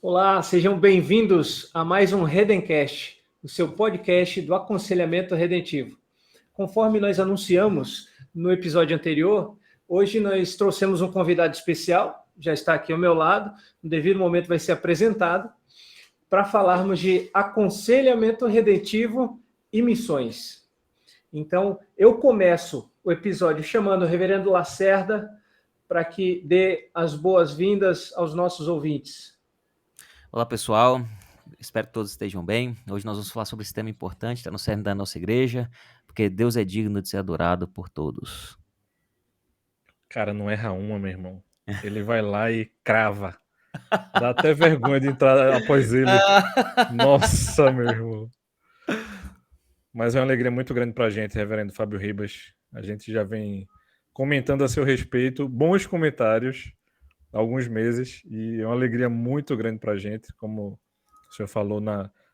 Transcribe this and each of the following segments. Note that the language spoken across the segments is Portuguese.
Olá, sejam bem-vindos a mais um Redencast, o seu podcast do aconselhamento redentivo. Conforme nós anunciamos no episódio anterior, hoje nós trouxemos um convidado especial, já está aqui ao meu lado, no devido momento vai ser apresentado, para falarmos de aconselhamento redentivo e missões. Então, eu começo o episódio chamando o reverendo Lacerda para que dê as boas-vindas aos nossos ouvintes. Olá, pessoal. Espero que todos estejam bem. Hoje nós vamos falar sobre esse tema importante, está no cerne da nossa igreja, porque Deus é digno de ser adorado por todos. Cara, não erra uma, meu irmão. Ele vai lá e crava. Dá até vergonha de entrar após ele. Nossa, meu irmão. Mas é uma alegria muito grande pra gente, reverendo Fábio Ribas. A gente já vem comentando a seu respeito, bons comentários, há alguns meses, e é uma alegria muito grande pra gente, como o senhor falou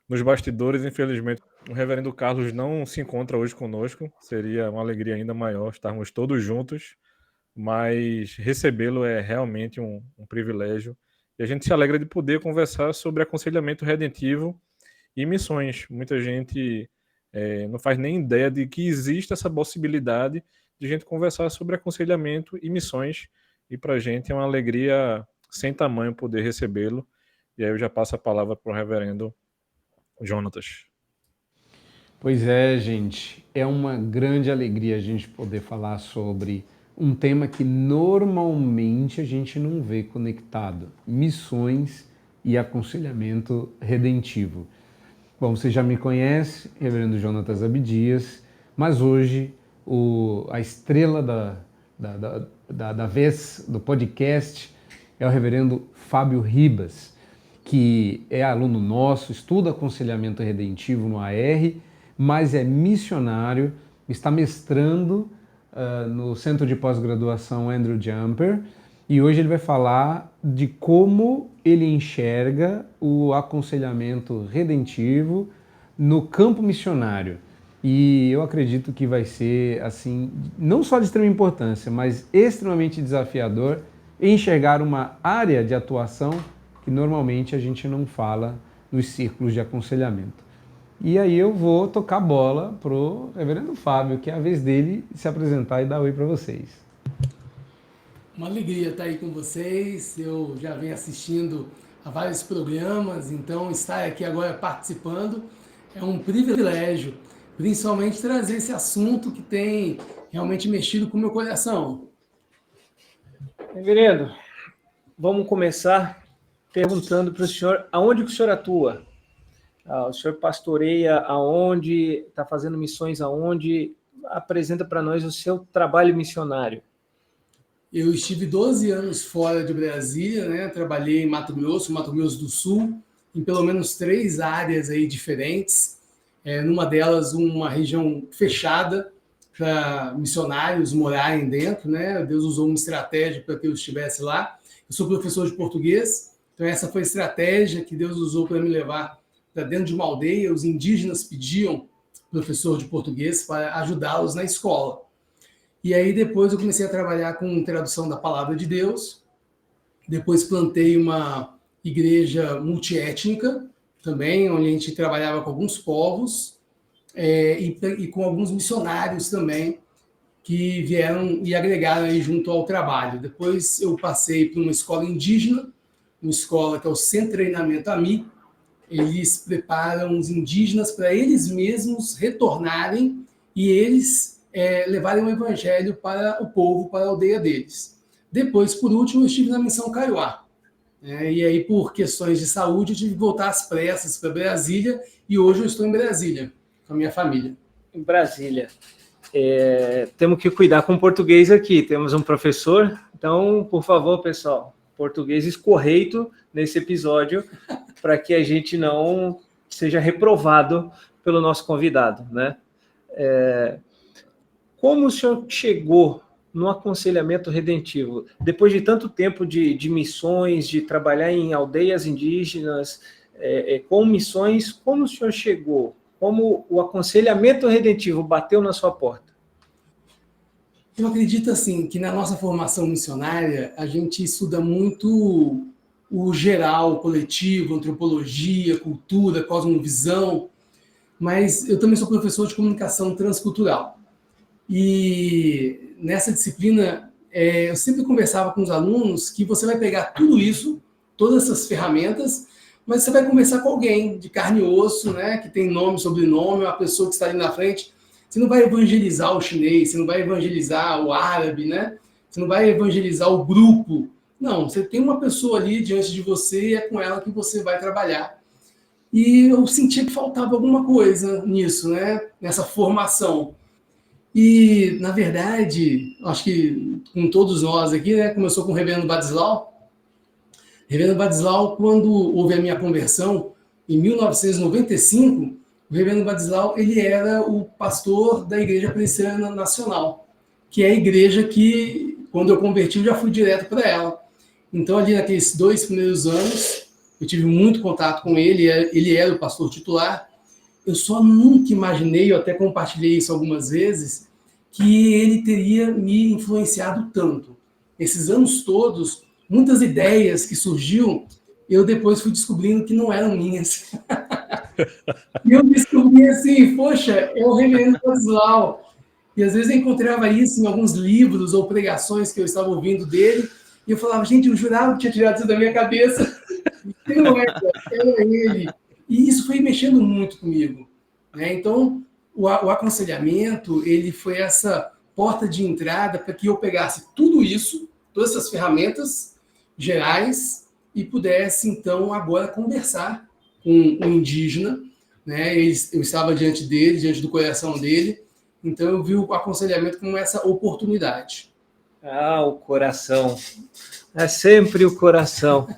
nos bastidores. Infelizmente, o reverendo Carlos não se encontra hoje conosco. Seria uma alegria ainda maior estarmos todos juntos, mas recebê-lo é realmente um privilégio. E a gente se alegra de poder conversar sobre aconselhamento redentivo e missões. Muita gente não faz nem ideia de que existe essa possibilidade de a gente conversar sobre aconselhamento e missões, e para a gente é uma alegria sem tamanho poder recebê-lo. E aí eu já passo a palavra para o reverendo Jonatas. Pois é, gente, é uma grande alegria a gente poder falar sobre um tema que normalmente a gente não vê conectado: missões e aconselhamento redentivo. Bom, você já me conhece, reverendo Jonatas Abdias, mas hoje a estrela da vez do podcast é o reverendo Fábio Ribas, que é aluno nosso, estuda aconselhamento redentivo no AR, mas é missionário, está mestrando no Centro de Pós-Graduação Andrew Jumper, e hoje ele vai falar de como ele enxerga o aconselhamento redentivo no campo missionário. E eu acredito que vai ser, assim, não só de extrema importância, mas extremamente desafiador enxergar uma área de atuação que normalmente a gente não fala nos círculos de aconselhamento. E aí eu vou tocar a bola pro reverendo Fábio, que é a vez dele se apresentar e dar oi para vocês. Uma alegria estar aí com vocês. Eu já venho assistindo a vários programas, então estar aqui agora participando é um privilégio, principalmente trazer esse assunto que tem realmente mexido com o meu coração. Reverendo, vamos começar perguntando para o senhor aonde que o senhor atua. O senhor pastoreia aonde, está fazendo missões aonde? Apresenta para nós o seu trabalho missionário. Eu estive 12 anos fora de Brasília, né? Trabalhei em Mato Grosso do Sul, em pelo menos 3 áreas aí diferentes. Numa delas, uma região fechada para missionários morarem dentro, né? Deus usou uma estratégia para que eu estivesse lá. Eu sou professor de português, então essa foi a estratégia que Deus usou para me levar para dentro de uma aldeia. Os indígenas pediam professor de português para ajudá-los na escola. E aí depois eu comecei a trabalhar com tradução da Palavra de Deus. Depois plantei uma igreja multiétnica também, onde a gente trabalhava com alguns povos e com alguns missionários também que vieram e agregaram aí junto ao trabalho. Depois eu passei por uma escola indígena, uma escola que é o Centro de Treinamento AMI. Eles preparam os indígenas para eles mesmos retornarem e eles levarem o evangelho para o povo, para a aldeia deles. Depois, por último, eu estive na Missão Kaiowá. E aí, por questões de saúde, eu tive que voltar às pressas para Brasília, e hoje eu estou em Brasília, com a minha família. Em Brasília. Temos que cuidar com o português aqui, temos um professor, então, por favor, pessoal, português escorreito nesse episódio, para que a gente não seja reprovado pelo nosso convidado, né? Como o senhor chegou no aconselhamento redentivo? Depois de tanto tempo de missões, de trabalhar em aldeias indígenas, com missões, como o senhor chegou? Como o aconselhamento redentivo bateu na sua porta? Eu acredito assim que na nossa formação missionária a gente estuda muito o geral, o coletivo, antropologia, cultura, cosmovisão, mas eu também sou professor de comunicação transcultural. E nessa disciplina, eu sempre conversava com os alunos que você vai pegar tudo isso, todas essas ferramentas, mas você vai conversar com alguém de carne e osso, né, que tem nome, sobrenome, uma pessoa que está ali na frente. Você não vai evangelizar o chinês, você não vai evangelizar o árabe, né? Você não vai evangelizar o grupo. Não, você tem uma pessoa ali diante de você e é com ela que você vai trabalhar. E eu sentia que faltava alguma coisa nisso, né? Nessa formação. E, na verdade, acho que com todos nós aqui, né? Começou com o reverendo Badislau. Reverendo Badislau, quando houve a minha conversão, em 1995, o reverendo Badislau, ele era o pastor da Igreja Presbiteriana Nacional, que é a igreja que, quando eu converti, eu já fui direto para ela. Então, ali naqueles 2 primeiros anos, eu tive muito contato com ele, ele era o pastor titular. Eu só nunca imaginei, eu até compartilhei isso algumas vezes, que ele teria me influenciado tanto. Esses anos todos, muitas ideias que surgiam, eu depois fui descobrindo que não eram minhas. E eu descobri assim, poxa, é o reverendo Badislau. E às vezes eu encontrava isso em alguns livros ou pregações que eu estava ouvindo dele, e eu falava, gente, eu jurava que tinha tirado isso da minha cabeça. E não era ele. E isso foi mexendo muito comigo, né? Então, o aconselhamento, ele foi essa porta de entrada para que eu pegasse tudo isso, todas essas ferramentas gerais, e pudesse, então, agora conversar com um indígena, né? Eu estava diante dele, diante do coração dele, então eu vi o aconselhamento como essa oportunidade. Ah, o coração. É sempre o coração.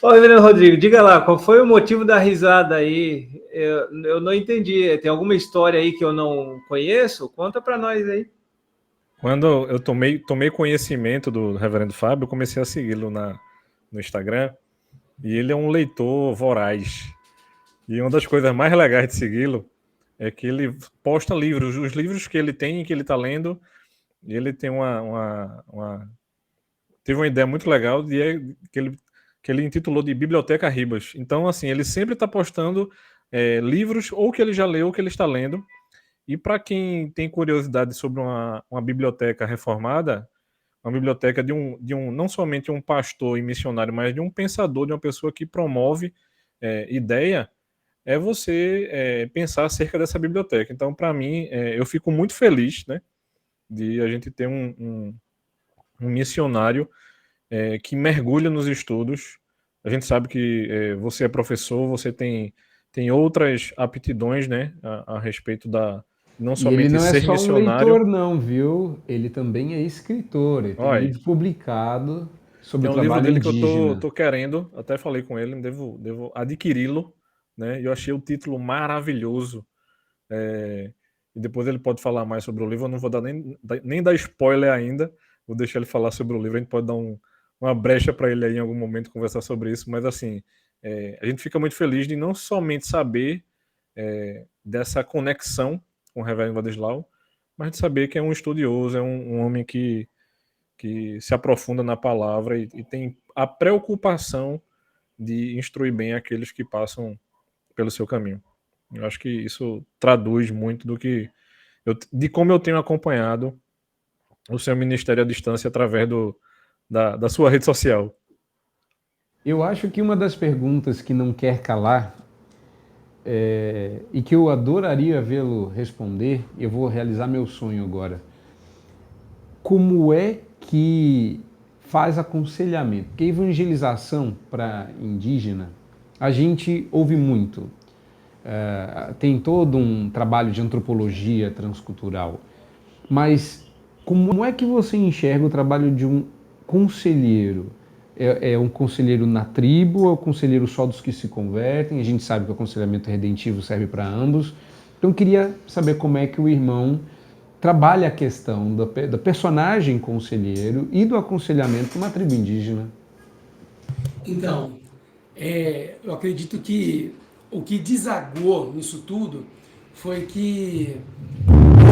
Ô, reverendo Rodrigo, diga lá, qual foi o motivo da risada aí? Eu não entendi. Tem alguma história aí que eu não conheço? Conta para nós aí. Quando eu tomei conhecimento do reverendo Fábio, eu comecei a segui-lo no Instagram, e ele é um leitor voraz. E uma das coisas mais legais de segui-lo é que ele posta livros, os livros que ele tem e que ele está lendo, e ele tem teve uma ideia muito legal que ele intitulou de Biblioteca Ribas. Então, assim, ele sempre está postando livros ou que ele já leu ou que ele está lendo. E para quem tem curiosidade sobre uma biblioteca reformada, uma biblioteca de um não somente um pastor e missionário, mas de um pensador, de uma pessoa que promove ideia, é você pensar acerca dessa biblioteca. Então, para mim, eu fico muito feliz, né, de a gente ter um missionário que mergulha nos estudos. A gente sabe que você é professor, você tem outras aptidões, né, a respeito não somente ele não é ser só missionário. Um leitor, não, viu? Ele também é escritor. Ele tem livro publicado sobre o trabalho livro dele indígena. que eu tô querendo, até falei com ele, devo adquiri-lo, né? E eu achei o título maravilhoso. E depois ele pode falar mais sobre o livro. Eu não vou nem dar spoiler ainda. Vou deixar ele falar sobre o livro. A gente pode dar uma brecha para ele aí em algum momento conversar sobre isso. Mas assim, a gente fica muito feliz de não somente saber dessa conexão com o reverendo Badislau, mas de saber que é um estudioso, é um homem que se aprofunda na palavra e tem a preocupação de instruir bem aqueles que passam pelo seu caminho. Eu acho que isso traduz muito de como eu tenho acompanhado o seu ministério à distância através da sua rede social. Eu acho que uma das perguntas que não quer calar e que eu adoraria vê-lo responder, eu vou realizar meu sonho agora. Como é que faz aconselhamento? Porque evangelização para indígena, a gente ouve muito. Tem todo um trabalho de antropologia transcultural. Mas como é que você enxerga o trabalho de um conselheiro? É um conselheiro na tribo, é um conselheiro só dos que se convertem? A gente sabe que o aconselhamento redentivo serve para ambos. Então eu queria saber como é que o irmão trabalha a questão do personagem conselheiro e do aconselhamento numa tribo indígena. Então, eu acredito que o que desagou nisso tudo foi que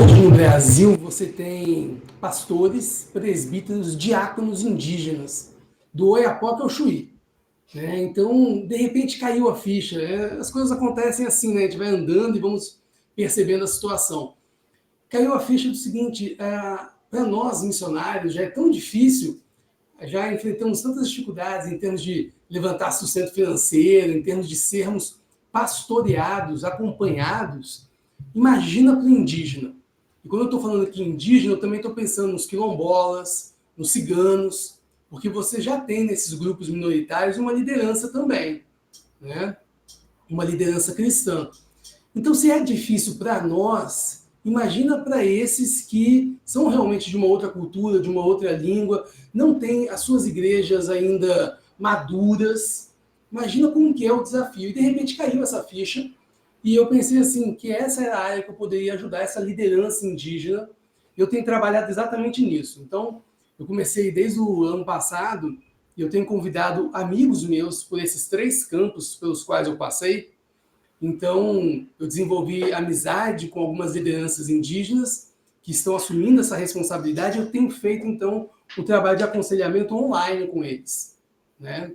hoje no Brasil você tem pastores, presbíteros, diáconos indígenas. do Oiapoque ao Chuí. Né? Então, de repente, caiu a ficha. As coisas acontecem assim, né? A gente vai andando e vamos percebendo a situação. Caiu a ficha do seguinte, para nós, missionários, já é tão difícil, já enfrentamos tantas dificuldades em termos de levantar sustento financeiro, em termos de sermos pastoreados, acompanhados. Imagina para o indígena. E quando eu estou falando aqui indígena, eu também estou pensando nos quilombolas, nos ciganos, porque você já tem nesses grupos minoritários uma liderança também, né? Uma liderança cristã. Então, se é difícil para nós, imagina para esses que são realmente de uma outra cultura, de uma outra língua, não têm as suas igrejas ainda maduras. Imagina como que é o desafio. E, de repente, caiu essa ficha. E eu pensei assim, que essa era a área que eu poderia ajudar, essa liderança indígena. Eu tenho trabalhado exatamente nisso. Então, eu comecei desde o ano passado e eu tenho convidado amigos meus por esses 3 campos pelos quais eu passei. Então, eu desenvolvi amizade com algumas lideranças indígenas que estão assumindo essa responsabilidade. Eu tenho feito, então, o trabalho de aconselhamento online com eles, né?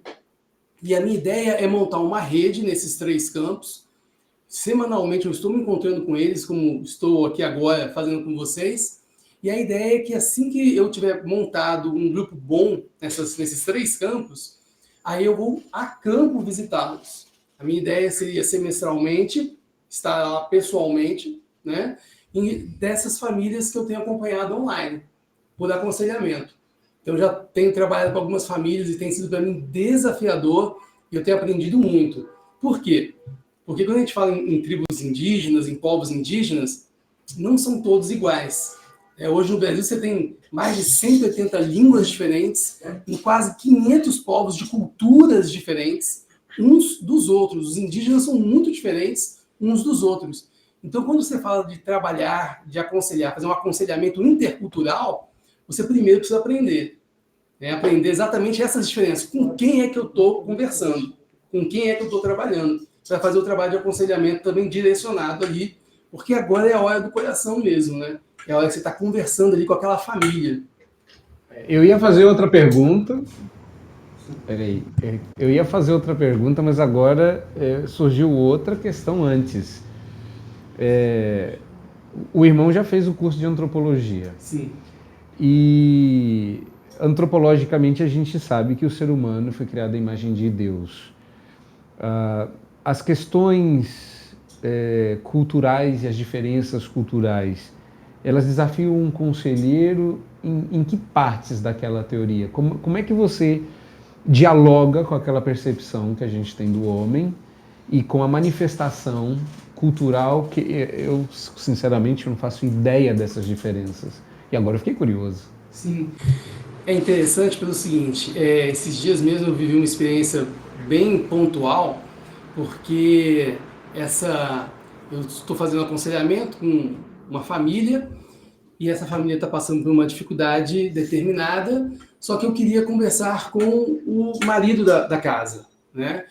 E a minha ideia é montar uma rede nesses 3 campos. Semanalmente eu estou me encontrando com eles, como estou aqui agora fazendo com vocês. E a ideia é que assim que eu tiver montado um grupo bom nesses 3 campos, aí eu vou a campo visitá-los. A minha ideia seria semestralmente, estar lá pessoalmente, né? E dessas famílias que eu tenho acompanhado online, por aconselhamento. Então, eu já tenho trabalhado com algumas famílias e tem sido para mim desafiador e eu tenho aprendido muito. Por quê? Porque quando a gente fala em tribos indígenas, em povos indígenas, não são todos iguais. Hoje no Brasil você tem mais de 180 línguas diferentes, em quase 500 povos de culturas diferentes, uns dos outros. Os indígenas são muito diferentes uns dos outros. Então, quando você fala de trabalhar, de aconselhar, fazer um aconselhamento intercultural, você primeiro precisa aprender. Aprender exatamente essas diferenças. Com quem é que eu estou conversando? Com quem é que eu estou trabalhando? Para fazer o trabalho de aconselhamento também direcionado ali, porque agora é a hora do coração mesmo, né? É a hora que você está conversando ali com aquela família. Eu ia fazer outra pergunta. Peraí. Eu ia fazer outra pergunta, mas agora surgiu outra questão antes. O irmão já fez o curso de antropologia. Sim. E antropologicamente a gente sabe que o ser humano foi criado à imagem de Deus. As questões culturais e as diferenças culturais, elas desafiam um conselheiro em que partes daquela teoria? Como é que você dialoga com aquela percepção que a gente tem do homem e com a manifestação cultural que eu, sinceramente, não faço ideia dessas diferenças. E agora eu fiquei curioso. Sim. É interessante pelo seguinte, esses dias mesmo eu vivi uma experiência bem pontual, porque eu estou fazendo aconselhamento com uma família, e essa família está passando por uma dificuldade determinada, só que eu queria conversar com o marido da casa, né?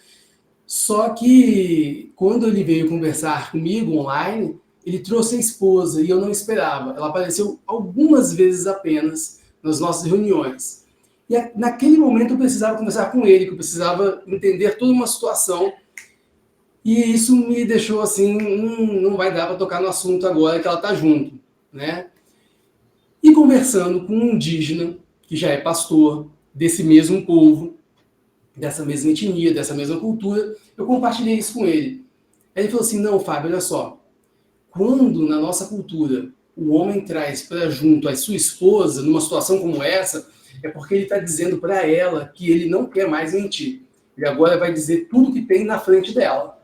Só que quando ele veio conversar comigo online, ele trouxe a esposa e eu não esperava. Ela apareceu algumas vezes apenas nas nossas reuniões. E naquele momento eu precisava conversar com ele, que eu precisava entender toda uma situação. E isso me deixou assim, não vai dar para tocar no assunto agora que ela está junto, né? E conversando com um indígena, que já é pastor, desse mesmo povo, dessa mesma etnia, dessa mesma cultura, eu compartilhei isso com ele. Aí ele falou assim, não, Fábio, olha só, quando na nossa cultura o homem traz para junto a sua esposa, numa situação como essa, é porque ele está dizendo para ela que ele não quer mais mentir. Ele agora vai dizer tudo que tem na frente dela.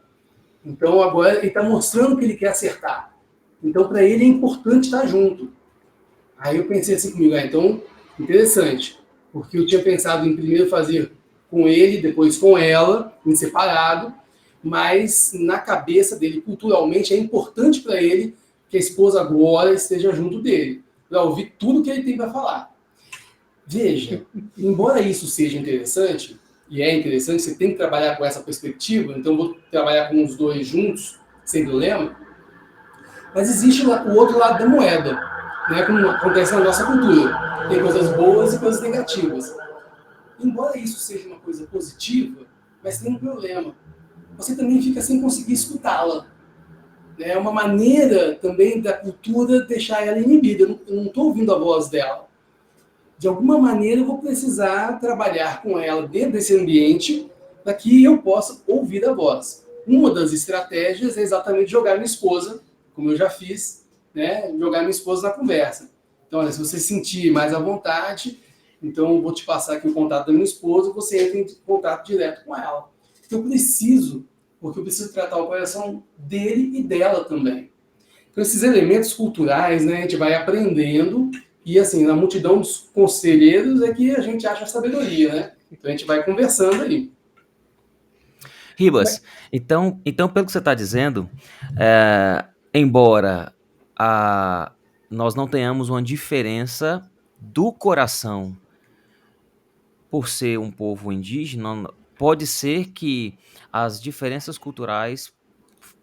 Então agora ele está mostrando que ele quer acertar. Então para ele é importante estar junto. Aí eu pensei assim comigo, então, interessante, porque eu tinha pensado em primeiro fazer com ele, depois com ela, em separado, mas na cabeça dele, culturalmente, é importante para ele que a esposa agora esteja junto dele, para ouvir tudo que ele tem para falar. Veja, embora isso seja interessante, e é interessante, você tem que trabalhar com essa perspectiva, então eu vou trabalhar com os dois juntos, sem problema, mas existe o outro lado da moeda, né, como acontece na nossa cultura. Tem coisas boas e coisas negativas. embora isso seja uma coisa positiva, mas tem um problema. Você também fica sem conseguir escutá-la. É uma maneira também da cultura deixar ela inibida. Eu não estou ouvindo a voz dela. De alguma maneira eu vou precisar trabalhar com ela dentro desse ambiente para que eu possa ouvir a voz. Uma das estratégias é exatamente jogar minha esposa, como eu já fiz, né? Jogar minha esposa na conversa. Então, olha, se você sentir mais à vontade, então eu vou te passar aqui o contato da minha esposa, você entra em contato direto com ela. Eu preciso, porque eu preciso tratar o coração dele e dela também. Então, esses elementos culturais, né, a gente vai aprendendo, e assim, na multidão dos conselheiros é que a gente acha a sabedoria, né? Então a gente vai conversando aí. Ribas, então pelo que você está dizendo, embora nós não tenhamos uma diferença do coração por ser um povo indígena, pode ser que as diferenças culturais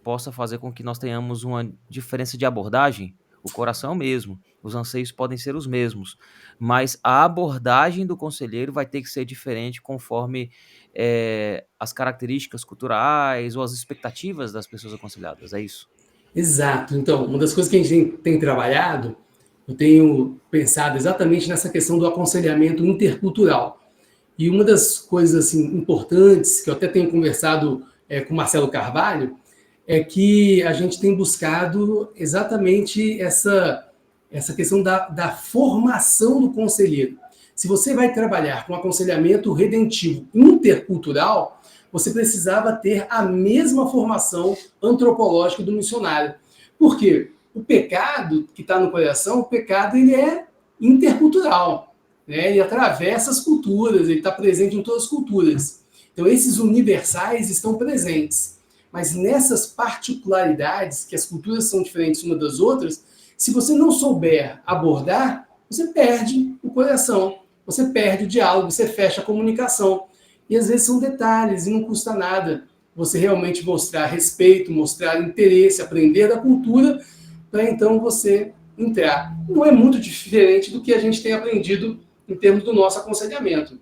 possa fazer com que nós tenhamos uma diferença de abordagem. O coração é o mesmo, os anseios podem ser os mesmos, mas a abordagem do conselheiro vai ter que ser diferente conforme as características culturais ou as expectativas das pessoas aconselhadas, é isso? Exato. Então, uma das coisas que a gente tem trabalhado, eu tenho pensado exatamente nessa questão do aconselhamento intercultural. E uma das coisas assim, importantes, que eu até tenho conversado com o Marcelo Carvalho, é que a gente tem buscado exatamente essa questão da formação do conselheiro. Se você vai trabalhar com aconselhamento redentivo intercultural, você precisava ter a mesma formação antropológica do missionário. Por quê? O pecado que está no coração, o pecado ele é intercultural, né? Ele atravessa as culturas, ele está presente em todas as culturas. Então, esses universais estão presentes. Mas nessas particularidades, que as culturas são diferentes umas das outras, se você não souber abordar, você perde o coração, você perde o diálogo, você fecha a comunicação. E às vezes são detalhes e não custa nada você realmente mostrar respeito, mostrar interesse, aprender da cultura, para então você entrar. Não é muito diferente do que a gente tem aprendido em termos do nosso aconselhamento.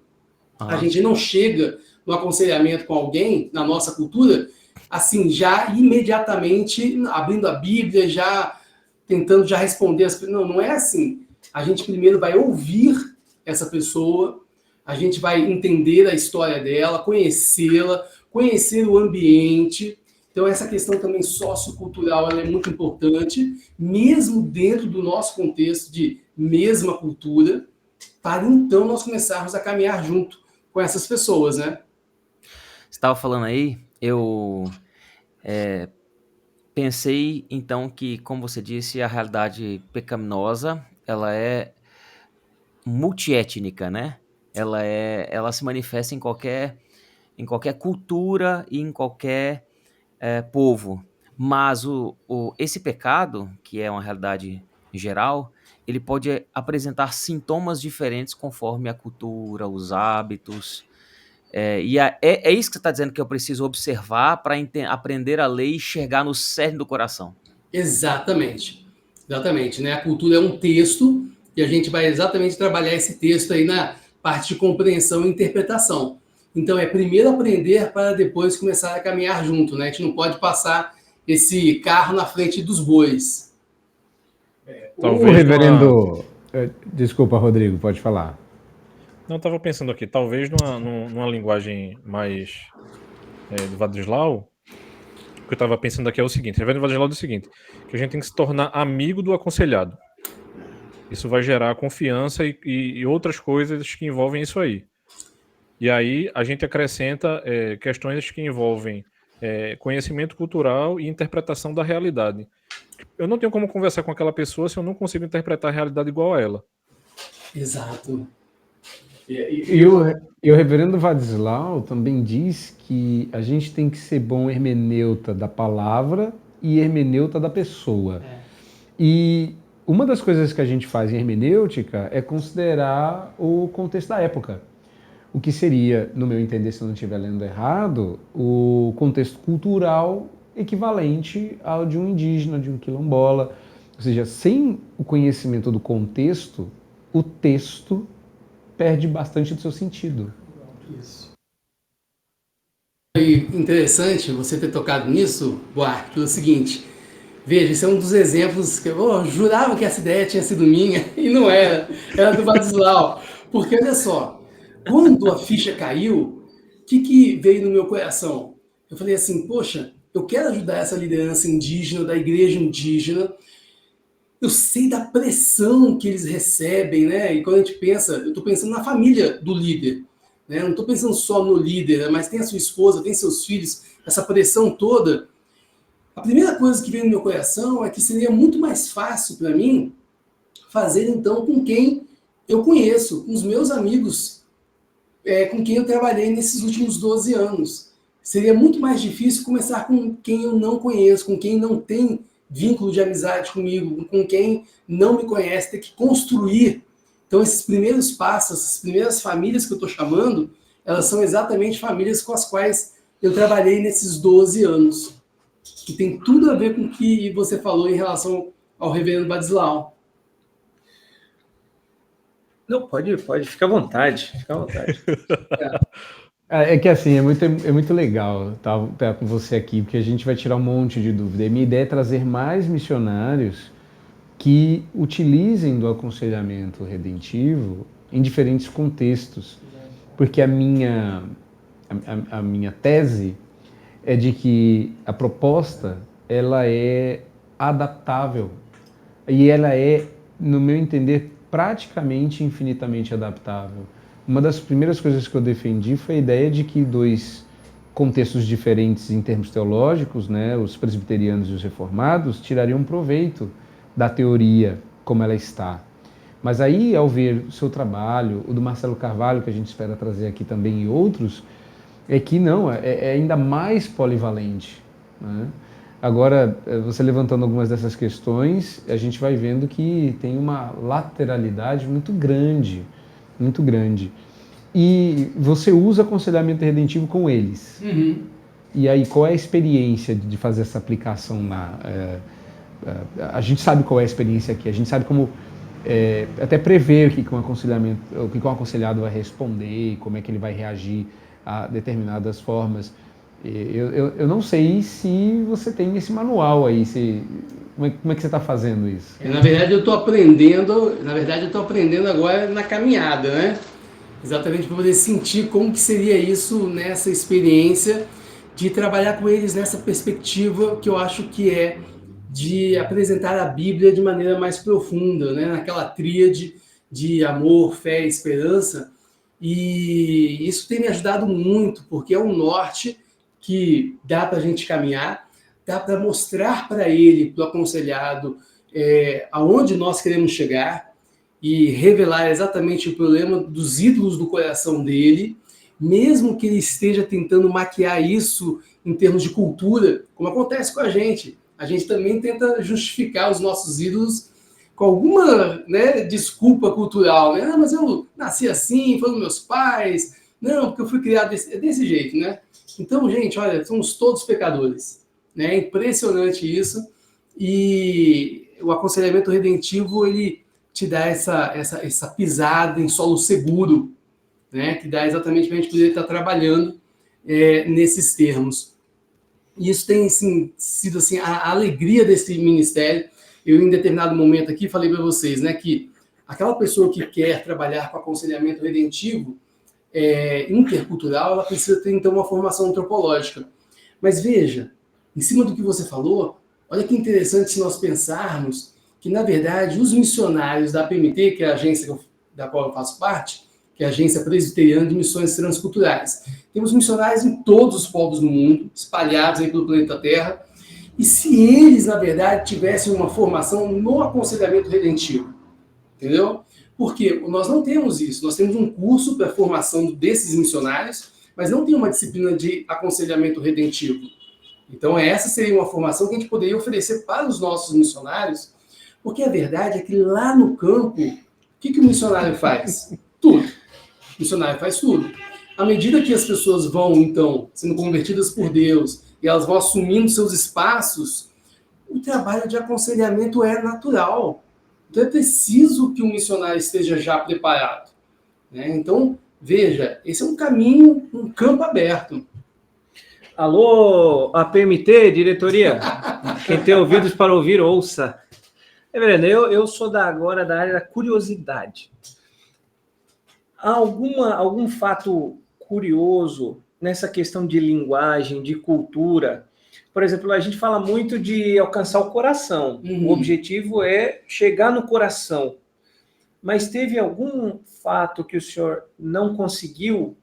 A gente não chega no aconselhamento com alguém, na nossa cultura, assim, já imediatamente abrindo a Bíblia, já tentando já responder as perguntas. Não é assim. A gente primeiro vai ouvir essa pessoa, a gente vai entender a história dela, conhecê-la, conhecer o ambiente. Então, essa questão também sociocultural ela é muito importante, mesmo dentro do nosso contexto de mesma cultura, para então nós começarmos a caminhar junto com essas pessoas, né? Você estava falando aí, eu pensei então que, como você disse, a realidade pecaminosa, ela é multiétnica, né? Ela se manifesta em qualquer cultura e em qualquer povo. Mas esse pecado, que é uma realidade geral, ele pode apresentar sintomas diferentes conforme a cultura, os hábitos. É isso que você está dizendo que eu preciso observar para aprender a ler e enxergar no cerne do coração. Exatamente. Exatamente, né? A cultura é um texto e a gente vai exatamente trabalhar esse texto aí na parte de compreensão e interpretação. Então, é primeiro aprender para depois começar a caminhar junto, né? A gente não pode passar esse carro na frente dos bois. O reverendo... Desculpa, Rodrigo, pode falar. Não, estava pensando aqui, talvez numa linguagem mais do Vadislau, o que eu estava pensando aqui é o seguinte, reverendo Vadislau diz o seguinte, que a gente tem que se tornar amigo do aconselhado. Isso vai gerar confiança e outras coisas que envolvem isso aí. E aí a gente acrescenta questões que envolvem conhecimento cultural e interpretação da realidade. Eu não tenho como conversar com aquela pessoa se eu não consigo interpretar a realidade igual a ela. Exato. E o reverendo Vadislau também diz que a gente tem que ser bom hermeneuta da palavra e hermeneuta da pessoa. E uma das coisas que a gente faz em hermenêutica é considerar o contexto da época. O que seria, no meu entender, se eu não estiver lendo errado, o contexto cultural equivalente ao de um indígena, de um quilombola. Ou seja, sem o conhecimento do contexto, o texto perde bastante do seu sentido. Isso. E interessante você ter tocado nisso, Buarque, pelo seguinte, veja, esse é um dos exemplos que eu jurava que essa ideia tinha sido minha, e não era, era do Badislau. Porque, olha só, quando a ficha caiu, o que veio no meu coração? Eu falei assim, poxa, eu quero ajudar essa liderança indígena, da igreja indígena, eu sei da pressão que eles recebem, né? E quando a gente pensa, eu estou pensando na família do líder, né? Eu não estou pensando só no líder, né? Mas tem a sua esposa, tem seus filhos, essa pressão toda. A primeira coisa que veio no meu coração é que seria muito mais fácil para mim fazer então com quem eu conheço, com os meus amigos, com quem eu trabalhei nesses últimos 12 anos. Seria muito mais difícil começar com quem eu não conheço, com quem não tem vínculo de amizade comigo, com quem não me conhece, ter que construir. Então, esses primeiros passos, essas primeiras famílias que eu estou chamando, elas são exatamente famílias com as quais eu trabalhei nesses 12 anos. Que tem tudo a ver com o que você falou em relação ao reverendo Badislau. Não, pode, fica à vontade, fica à vontade. É que assim, é muito legal estar com você aqui, porque a gente vai tirar um monte de dúvida. E minha ideia é trazer mais missionários que utilizem do aconselhamento redentivo em diferentes contextos. Porque a minha tese é de que a proposta ela é adaptável e ela é, no meu entender, praticamente infinitamente adaptável. Uma das primeiras coisas que eu defendi foi a ideia de que dois contextos diferentes em termos teológicos, né, os presbiterianos e os reformados, tirariam proveito da teoria como ela está. Mas aí, ao ver o seu trabalho, o do Marcelo Carvalho, que a gente espera trazer aqui também, e outros, é que não, é ainda mais polivalente, né? Agora, você levantando algumas dessas questões, a gente vai vendo que tem uma lateralidade muito grande, muito grande. E você usa aconselhamento redentivo com eles. Uhum. E aí, qual é a experiência de fazer essa aplicação lá? A gente sabe qual é a experiência aqui, a gente sabe como até prever o que um aconselhado vai responder, como é que ele vai reagir a determinadas formas. Eu não sei se você tem esse manual aí, como é que você está fazendo isso? Na verdade, eu estou aprendendo agora na caminhada, né? Exatamente para poder sentir como que seria isso nessa experiência de trabalhar com eles nessa perspectiva que eu acho que é de apresentar a Bíblia de maneira mais profunda, né? Naquela tríade de amor, fé e esperança. E isso tem me ajudado muito, porque é um norte que dá para a gente caminhar, dá para mostrar para ele, para o aconselhado, aonde nós queremos chegar e revelar exatamente o problema dos ídolos do coração dele, mesmo que ele esteja tentando maquiar isso em termos de cultura, como acontece com a gente. A gente também tenta justificar os nossos ídolos com alguma, né, desculpa cultural, né? Ah, mas eu nasci assim, foram meus pais, não, porque eu fui criado desse jeito, né? Então, gente, olha, somos todos pecadores, né? É impressionante isso, e o aconselhamento redentivo, ele te dá essa pisada em solo seguro, né? Que dá exatamente para a gente poder estar trabalhando nesses termos. E isso tem assim, sido assim, a alegria desse ministério. Eu, em determinado momento aqui, falei para vocês, né, que aquela pessoa que quer trabalhar com aconselhamento redentivo intercultural, ela precisa ter, então, uma formação antropológica. Mas veja, em cima do que você falou, olha que interessante se nós pensarmos que, na verdade, os missionários da APMT, que é a agência da qual eu faço parte, que é a Agência Presbiteriana de Missões Transculturais, temos missionários em todos os povos do mundo, espalhados aí pelo planeta Terra, e se eles, na verdade, tivessem uma formação no aconselhamento redentivo, entendeu? Porque nós não temos isso, nós temos um curso para a formação desses missionários, mas não tem uma disciplina de aconselhamento redentivo. Então, essa seria uma formação que a gente poderia oferecer para os nossos missionários, porque a verdade é que lá no campo, o que o missionário faz? Tudo. O missionário faz tudo. À medida que as pessoas vão, então, sendo convertidas por Deus, e elas vão assumindo seus espaços, o trabalho de aconselhamento é natural. Então, é preciso que o missionário esteja já preparado, né? Então, Veja, esse é um caminho, um campo aberto. Alô, APMT, diretoria? Quem tem ouvidos para ouvir, ouça. Breno, eu sou agora da área da curiosidade. Há algum fato curioso nessa questão de linguagem, de cultura? Por exemplo, a gente fala muito de alcançar o coração. O objetivo é chegar no coração. Mas teve algum fato que o senhor não conseguiu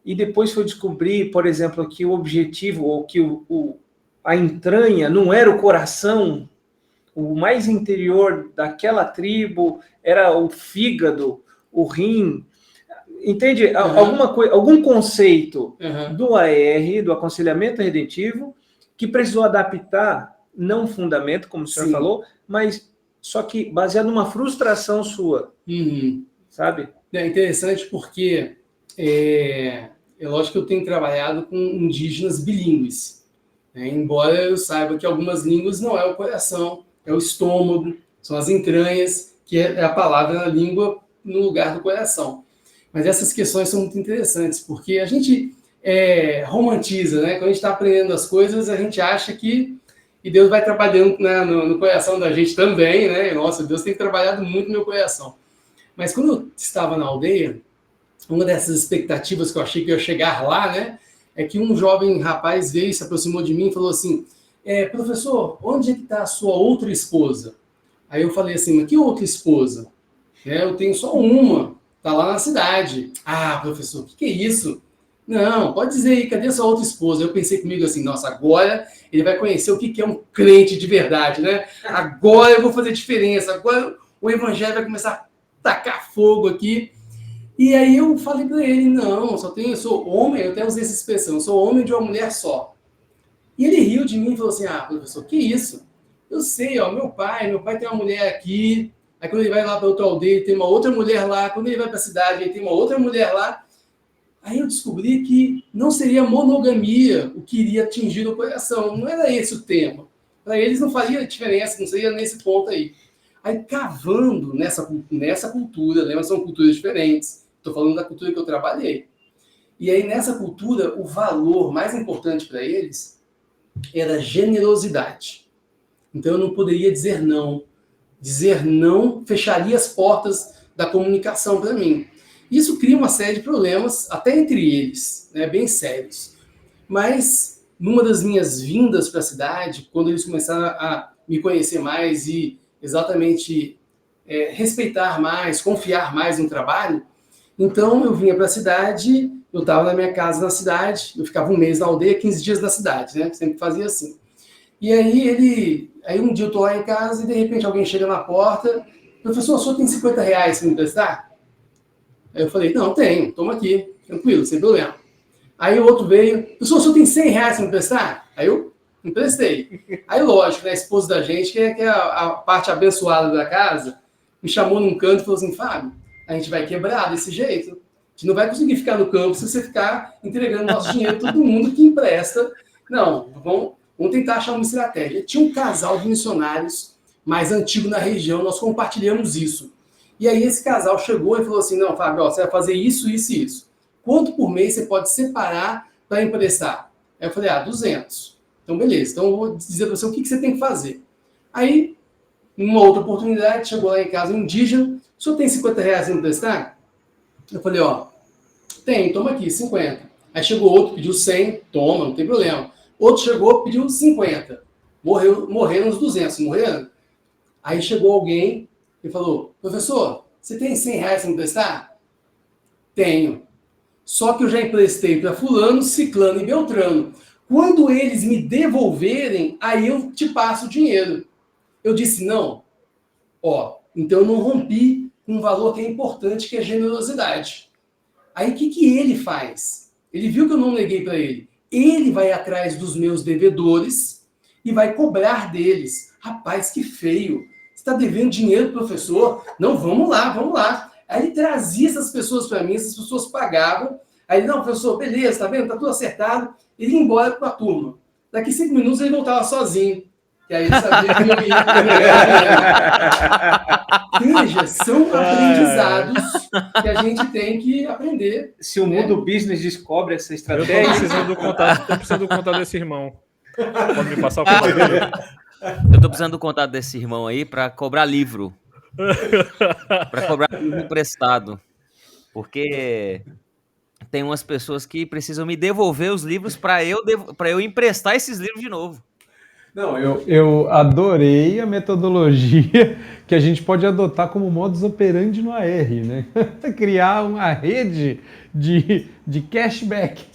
e depois foi descobrir, por exemplo, que o objetivo ou que a entranha não era o coração, o mais interior daquela tribo era o fígado, o rim? Entende? Alguma coisa, algum conceito do AR, do aconselhamento redentivo, que precisou adaptar, não um fundamento, como o senhor falou, mas só que baseado numa frustração sua, sabe? É interessante porque é lógico que eu tenho trabalhado com indígenas bilíngues, né? Embora eu saiba que algumas línguas não é o coração, é o estômago, são as entranhas, que é a palavra na língua no lugar do coração. Mas essas questões são muito interessantes, porque a gente romantiza, né? Quando a gente está aprendendo as coisas, a gente acha que e Deus vai trabalhando, né, no coração da gente também, né? Nossa, Deus tem trabalhado muito no meu coração. Mas quando eu estava na aldeia, uma dessas expectativas que eu achei que eu ia chegar lá, né? É que um jovem rapaz veio, se aproximou de mim e falou assim, professor, onde é que está a sua outra esposa? Aí eu falei assim, mas que outra esposa? Eu tenho só uma, está lá na cidade. Ah, professor, o que é isso? Não, pode dizer aí, cadê a sua outra esposa? Eu pensei comigo assim, nossa, agora ele vai conhecer o que é um crente de verdade, né? Agora eu vou fazer diferença, agora o evangelho vai começar a tacar fogo aqui. E aí eu falei para ele, não, eu sou homem, eu até usei essa expressão, eu sou homem de uma mulher só. E ele riu de mim e falou assim, professor, que isso? Eu sei, meu pai tem uma mulher aqui, aí quando ele vai lá para outra aldeia, tem uma outra mulher lá, quando ele vai para a cidade, ele tem uma outra mulher lá. Aí eu descobri que não seria monogamia o que iria atingir o coração, não era esse o tema. Para eles não faria diferença, não seria nesse ponto aí. Aí cavando nessa cultura, lembra, são culturas diferentes, estou falando da cultura que eu trabalhei. E aí nessa cultura, o valor mais importante para eles era generosidade. Então eu não poderia dizer não. Dizer não fecharia as portas da comunicação para mim. Isso cria uma série de problemas, até entre eles, né, bem sérios. Mas, numa das minhas vindas para a cidade, quando eles começaram a me conhecer mais e exatamente respeitar mais, confiar mais no trabalho, então eu vinha para a cidade, eu estava na minha casa na cidade, eu ficava 1 mês na aldeia, 15 dias na cidade, né? Sempre fazia assim. E aí um dia eu estou lá em casa e de repente alguém chega na porta, professor, o senhor tem R$50 para me emprestar? Aí eu falei, não, tenho, toma aqui, tranquilo, sem problema. Aí o outro veio, professor, o senhor tem R$100 para me emprestar? Aí eu emprestei. Aí lógico, né, a esposa da gente, que é a parte abençoada da casa, me chamou num canto e falou assim, Fábio, a gente vai quebrar desse jeito. A gente não vai conseguir ficar no campo se você ficar entregando nosso dinheiro a todo mundo que empresta. Não, vamos tentar achar uma estratégia. Tinha um casal de missionários mais antigo na região, nós compartilhamos isso. E aí esse casal chegou e falou assim, não, Fábio, você vai fazer isso, isso e isso. Quanto por mês você pode separar para emprestar? Aí eu falei, 200. Então, beleza. Então, eu vou dizer para você o que você tem que fazer. Aí, numa outra oportunidade, chegou lá em casa um indígena, o senhor tem R$50 para emprestar? Eu falei, tem, toma aqui, 50. Aí chegou outro, pediu 100, toma, não tem problema. Outro chegou, pediu 50. Morreram os 200, morreram. Aí chegou alguém e falou, professor, você tem R$100 para me emprestar? Tenho. Só que eu já emprestei para fulano, ciclano e beltrano. Quando eles me devolverem, aí eu te passo o dinheiro. Eu disse, não. Então eu não rompi com um valor que é importante, que é generosidade. Aí o que ele faz? Ele viu que eu não neguei para ele. Ele vai atrás dos meus devedores e vai cobrar deles. Rapaz, que feio. Você está devendo dinheiro, professor? Não, vamos lá. Aí ele trazia essas pessoas para mim, essas pessoas pagavam. Aí ele, não, professor, beleza, tá vendo? Tá tudo acertado. Ele ia embora com a turma. Daqui 5 minutos ele voltava sozinho. que aí eu sabia que eu ia. Ou seja, são aprendizados que a gente tem que aprender. Se o mundo business descobre essa Eu estratégia, tô precisando do contato desse irmão. Pode me passar o contato dele? Eu tô precisando do contato desse irmão aí pra cobrar livro. Pra cobrar livro emprestado. Porque tem umas pessoas que precisam me devolver os livros pra eu emprestar esses livros de novo. Não, eu adorei a metodologia que a gente pode adotar como modus operandi no AR, né? Criar uma rede de cashback.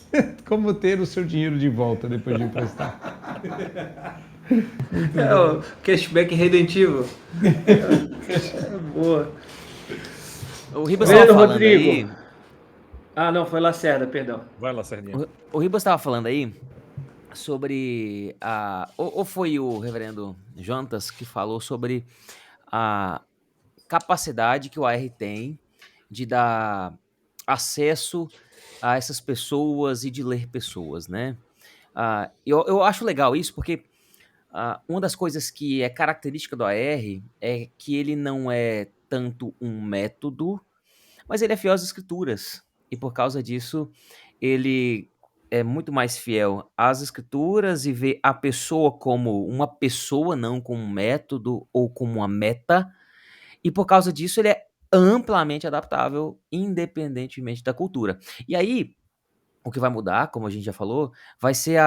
Como ter o seu dinheiro de volta depois de emprestar. é o cashback redentivo. Boa. O Ribas Vendo, estava falando Rodrigo. aí. Ah, não, foi Lacerda, perdão. Vai lá, Sardinha. O Ribas estava falando aí sobre a. Ou foi o reverendo Jonatas que falou sobre a capacidade que o AR tem de dar acesso a essas pessoas e de ler pessoas, né? Eu acho legal isso porque uma das coisas que é característica do AR é que ele não é tanto um método, mas ele é fiel às escrituras. E por causa disso, ele é muito mais fiel às escrituras e vê a pessoa como uma pessoa, não como um método ou como uma meta. E por causa disso, ele é amplamente adaptável, independentemente da cultura. E aí, o que vai mudar, como a gente já falou, vai ser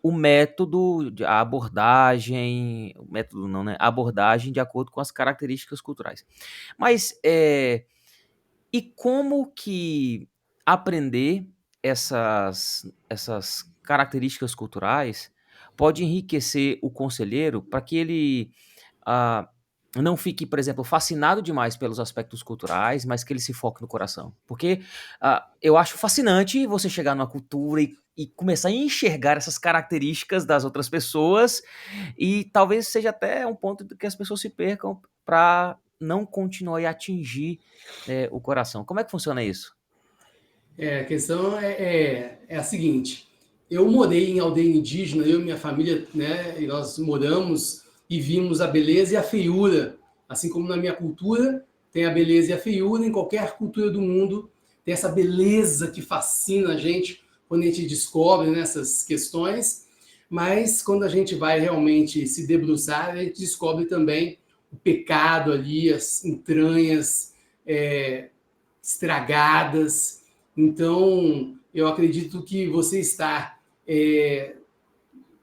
o método, a abordagem, o método não, né? A abordagem de acordo com as características culturais. Mas, e como que aprender essas características culturais pode enriquecer o conselheiro para que ele não fique, por exemplo, fascinado demais pelos aspectos culturais, mas que ele se foque no coração? Porque eu acho fascinante você chegar numa cultura e começar a enxergar essas características das outras pessoas, e talvez seja até um ponto que as pessoas se percam para não continuar a atingir o coração. Como é que funciona isso? A questão é a seguinte: eu morei em aldeia indígena, eu e minha família, né? E nós moramos e vimos a beleza e a feiura, assim como na minha cultura tem a beleza e a feiura, em qualquer cultura do mundo tem essa beleza que fascina a gente quando a gente descobre nessas questões, mas quando a gente vai realmente se debruçar, a gente descobre também o pecado ali, as entranhas estragadas. Então, eu acredito que você estar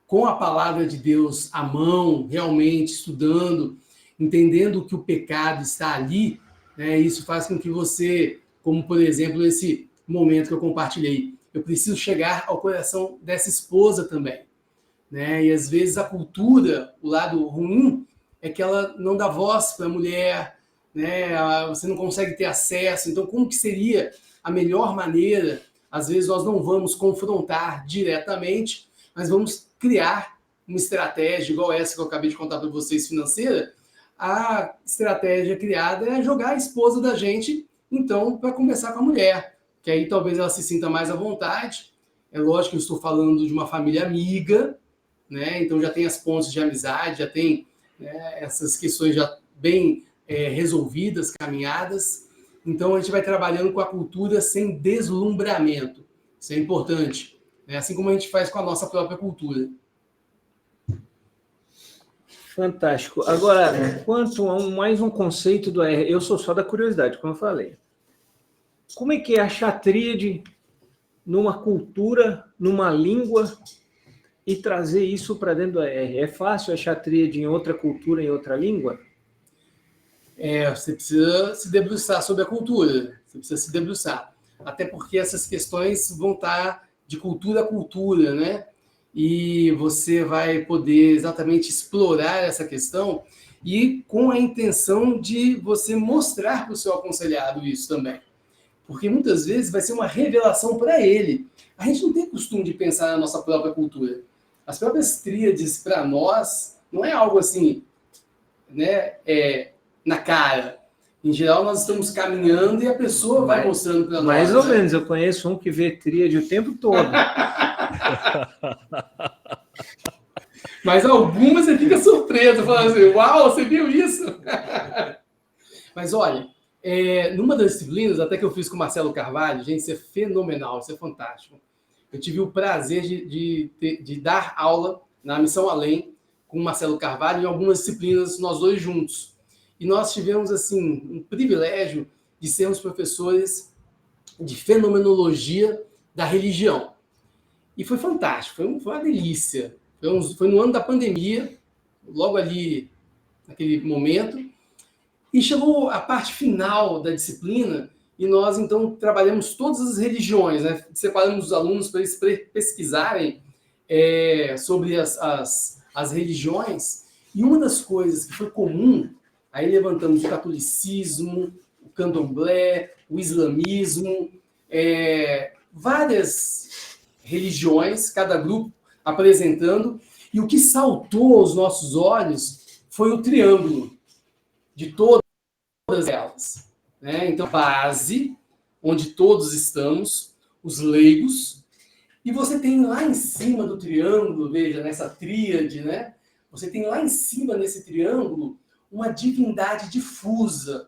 com a palavra de Deus à mão, realmente estudando, entendendo que o pecado está ali, né, isso faz com que você, como por exemplo esse momento que eu compartilhei, eu preciso chegar ao coração dessa esposa também, né? E às vezes a cultura, o lado ruim, é que ela não dá voz para a mulher, né? Você não consegue ter acesso. Então, como que seria a melhor maneira? Às vezes nós não vamos confrontar diretamente, mas vamos criar uma estratégia igual essa que eu acabei de contar para vocês, financeira. A estratégia criada é jogar a esposa da gente, então, para conversar com a mulher, que aí talvez ela se sinta mais à vontade. É lógico que eu estou falando de uma família amiga, né? Então já tem as pontes de amizade, já tem, né, essas questões já bem resolvidas, caminhadas. Então a gente vai trabalhando com a cultura sem deslumbramento. Isso é importante, né? Assim como a gente faz com a nossa própria cultura. Fantástico. Agora, quanto a mais um conceito do AR, eu sou só da curiosidade, como eu falei. Como é que é achar a tríade numa cultura, numa língua, e trazer isso para dentro do AR? É fácil achar a tríade em outra cultura, em outra língua? Você precisa se debruçar sobre a cultura, você precisa se debruçar. Até porque essas questões vão estar de cultura a cultura, né? E você vai poder exatamente explorar essa questão e com a intenção de você mostrar para o seu aconselhado isso também. Porque muitas vezes vai ser uma revelação para ele. A gente não tem costume de pensar na nossa própria cultura. As próprias tríades, para nós, não é algo assim, né, na cara. Em geral, nós estamos caminhando e a pessoa vai mostrando para nós. Mais ou menos. Eu conheço um que vê tríade o tempo todo. Mas algumas você fica surpreso, falando assim, uau, você viu isso? Mas olha, numa das disciplinas, até que eu fiz com o Marcelo Carvalho, gente, isso é fenomenal, isso é fantástico. Eu tive o prazer de dar aula na Missão Além com o Marcelo Carvalho em algumas disciplinas, nós dois juntos. E nós tivemos, assim, um privilégio de sermos professores de fenomenologia da religião. E foi fantástico, foi uma delícia. Foi no ano da pandemia, logo ali, naquele momento, e chegou a parte final da disciplina e nós, então, trabalhamos todas as religiões, né? Separamos os alunos para eles pesquisarem sobre as religiões. E uma das coisas que foi comum, aí levantamos o catolicismo, o candomblé, o islamismo, várias religiões, cada grupo apresentando, e o que saltou aos nossos olhos foi o triângulo de todas elas. Né? Então, base, onde todos estamos, os leigos, e você tem lá em cima do triângulo, veja, nessa tríade, né? Você tem lá em cima, nesse triângulo, uma divindade difusa.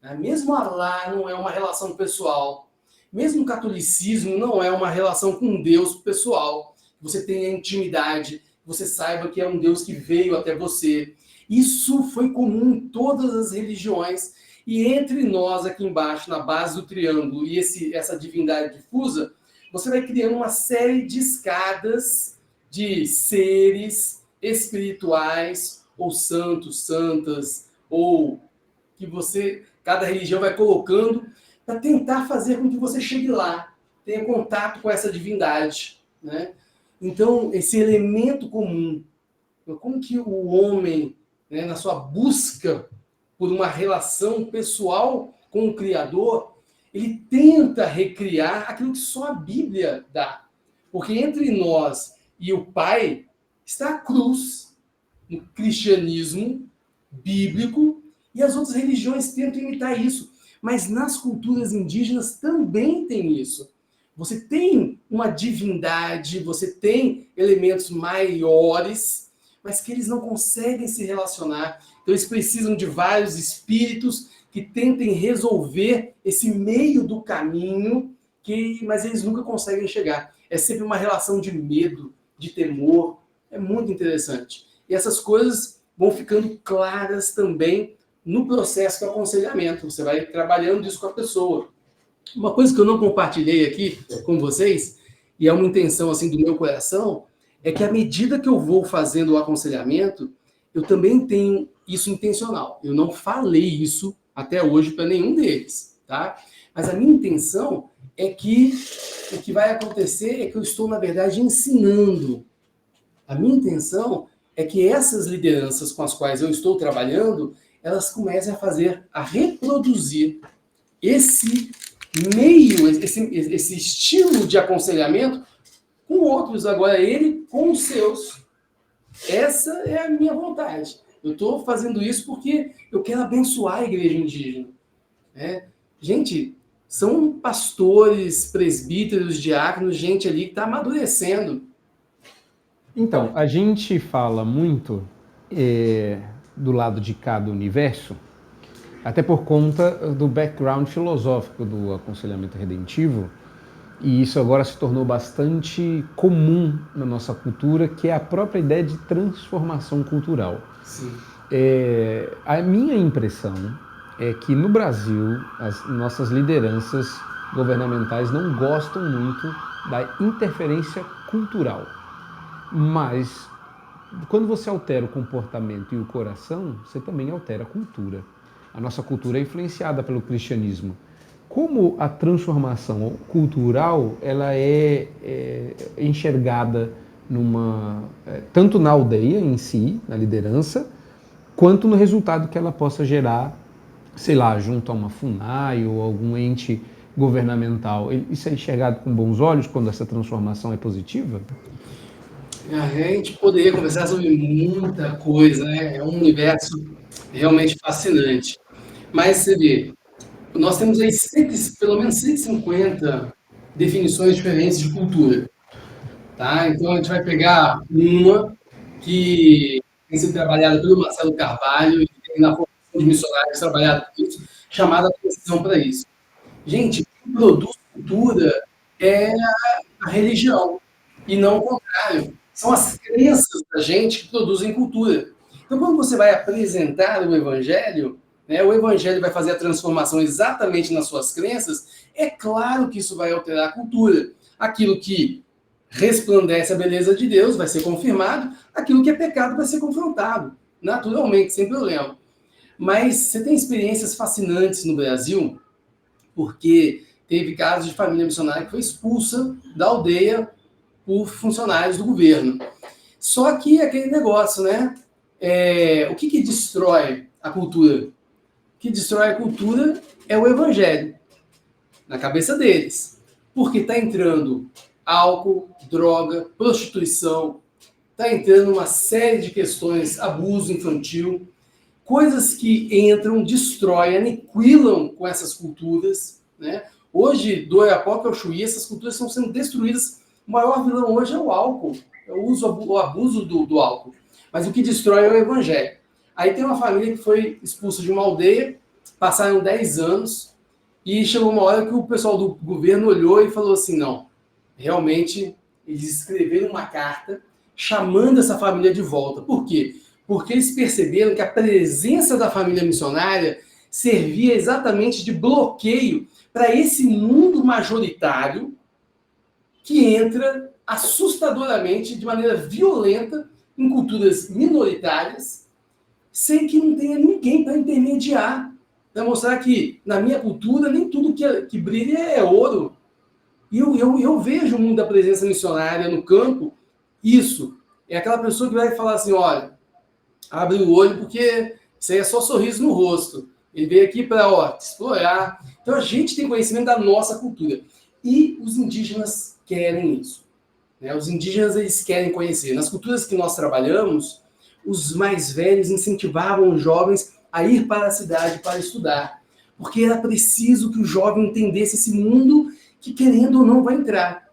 Né? Mesmo Alá não é uma relação pessoal, mesmo o catolicismo não é uma relação com Deus pessoal. Você tenha intimidade, você saiba que é um Deus que veio até você. Isso foi comum em todas as religiões. E entre nós, aqui embaixo, na base do triângulo, e essa divindade difusa, você vai criando uma série de escadas de seres espirituais, ou santos, santas, ou que cada religião vai colocando, para tentar fazer com que você chegue lá, tenha contato com essa divindade. Né? Então, esse elemento comum, como que o homem, né, na sua busca por uma relação pessoal com o Criador, ele tenta recriar aquilo que só a Bíblia dá. Porque entre nós e o Pai está a cruz, no cristianismo bíblico, e as outras religiões tentam imitar isso. Mas nas culturas indígenas também tem isso. Você tem uma divindade, você tem elementos maiores, mas que eles não conseguem se relacionar. Então eles precisam de vários espíritos que tentem resolver esse meio do caminho, mas eles nunca conseguem chegar. É sempre uma relação de medo, de temor. É muito interessante. E essas coisas vão ficando claras também no processo do aconselhamento. Você vai trabalhando isso com a pessoa. Uma coisa que eu não compartilhei aqui com vocês, e é uma intenção assim do meu coração, é que à medida que eu vou fazendo o aconselhamento, eu também tenho isso intencional. Eu não falei isso até hoje para nenhum deles, tá? Mas a minha intenção é que o que vai acontecer é que eu estou, na verdade, ensinando. A minha intenção é que essas lideranças com as quais eu estou trabalhando, elas comecem a reproduzir esse meio, esse estilo de aconselhamento com outros. Agora, ele com os seus. Essa é a minha vontade. Eu estou fazendo isso porque eu quero abençoar a igreja indígena. Né? Gente, são pastores, presbíteros, diáconos, gente ali que está amadurecendo. Então, a gente fala muito do lado de cá do universo, até por conta do background filosófico do aconselhamento redentivo, e isso agora se tornou bastante comum na nossa cultura, que é a própria ideia de transformação cultural. Sim. A minha impressão é que no Brasil as nossas lideranças governamentais não gostam muito da interferência cultural. Mas quando você altera o comportamento e o coração, você também altera a cultura. A nossa cultura é influenciada pelo cristianismo. Como a transformação cultural ela é enxergada tanto na aldeia em si, na liderança, quanto no resultado que ela possa gerar, sei lá, junto a uma FUNAI ou algum ente governamental. Isso é enxergado com bons olhos quando essa transformação é positiva? A gente poderia conversar sobre muita coisa, né? É um universo realmente fascinante. Mas você vê, nós temos aí pelo menos 150 definições diferentes de cultura. Tá? Então a gente vai pegar uma que tem sido trabalhada pelo Marcelo Carvalho, e tem na formação de missionários trabalhado com isso, chamada atenção para isso. Gente, o que produz cultura é a religião, e não o contrário. São as crenças da gente que produzem cultura. Então, quando você vai apresentar o Evangelho, né, o Evangelho vai fazer a transformação exatamente nas suas crenças, é claro que isso vai alterar a cultura. Aquilo que resplandece a beleza de Deus vai ser confirmado, aquilo que é pecado vai ser confrontado, naturalmente, sem problema. Mas você tem experiências fascinantes no Brasil, porque teve casos de família missionária que foi expulsa da aldeia por funcionários do governo. Só que aquele negócio, né? O que destrói a cultura? O que destrói a cultura é o evangelho, na cabeça deles. Porque está entrando álcool, droga, prostituição, está entrando uma série de questões, abuso infantil, coisas que entram, destroem, aniquilam com essas culturas, né? Hoje, do Oiapoque ao Chuí, essas culturas estão sendo destruídas. O maior vilão hoje é o álcool, é o abuso do álcool. Mas o que destrói é o evangelho. Aí tem uma família que foi expulsa de uma aldeia, passaram 10 anos, e chegou uma hora que o pessoal do governo olhou e falou assim, não, realmente, eles escreveram uma carta chamando essa família de volta. Por quê? Porque eles perceberam que a presença da família missionária servia exatamente de bloqueio para esse mundo majoritário que entra assustadoramente, de maneira violenta, em culturas minoritárias, sem que não tenha ninguém para intermediar, para mostrar que, na minha cultura, nem tudo que brilha é ouro. E eu vejo o mundo da presença missionária no campo, isso. É aquela pessoa que vai falar assim, olha, abre o olho, porque isso aí é só sorriso no rosto. Ele veio aqui para explorar. Então, a gente tem conhecimento da nossa cultura. E os indígenas querem isso. Né? Os indígenas, eles querem conhecer. Nas culturas que nós trabalhamos, os mais velhos incentivavam os jovens a ir para a cidade para estudar. Porque era preciso que o jovem entendesse esse mundo que, querendo ou não, vai entrar.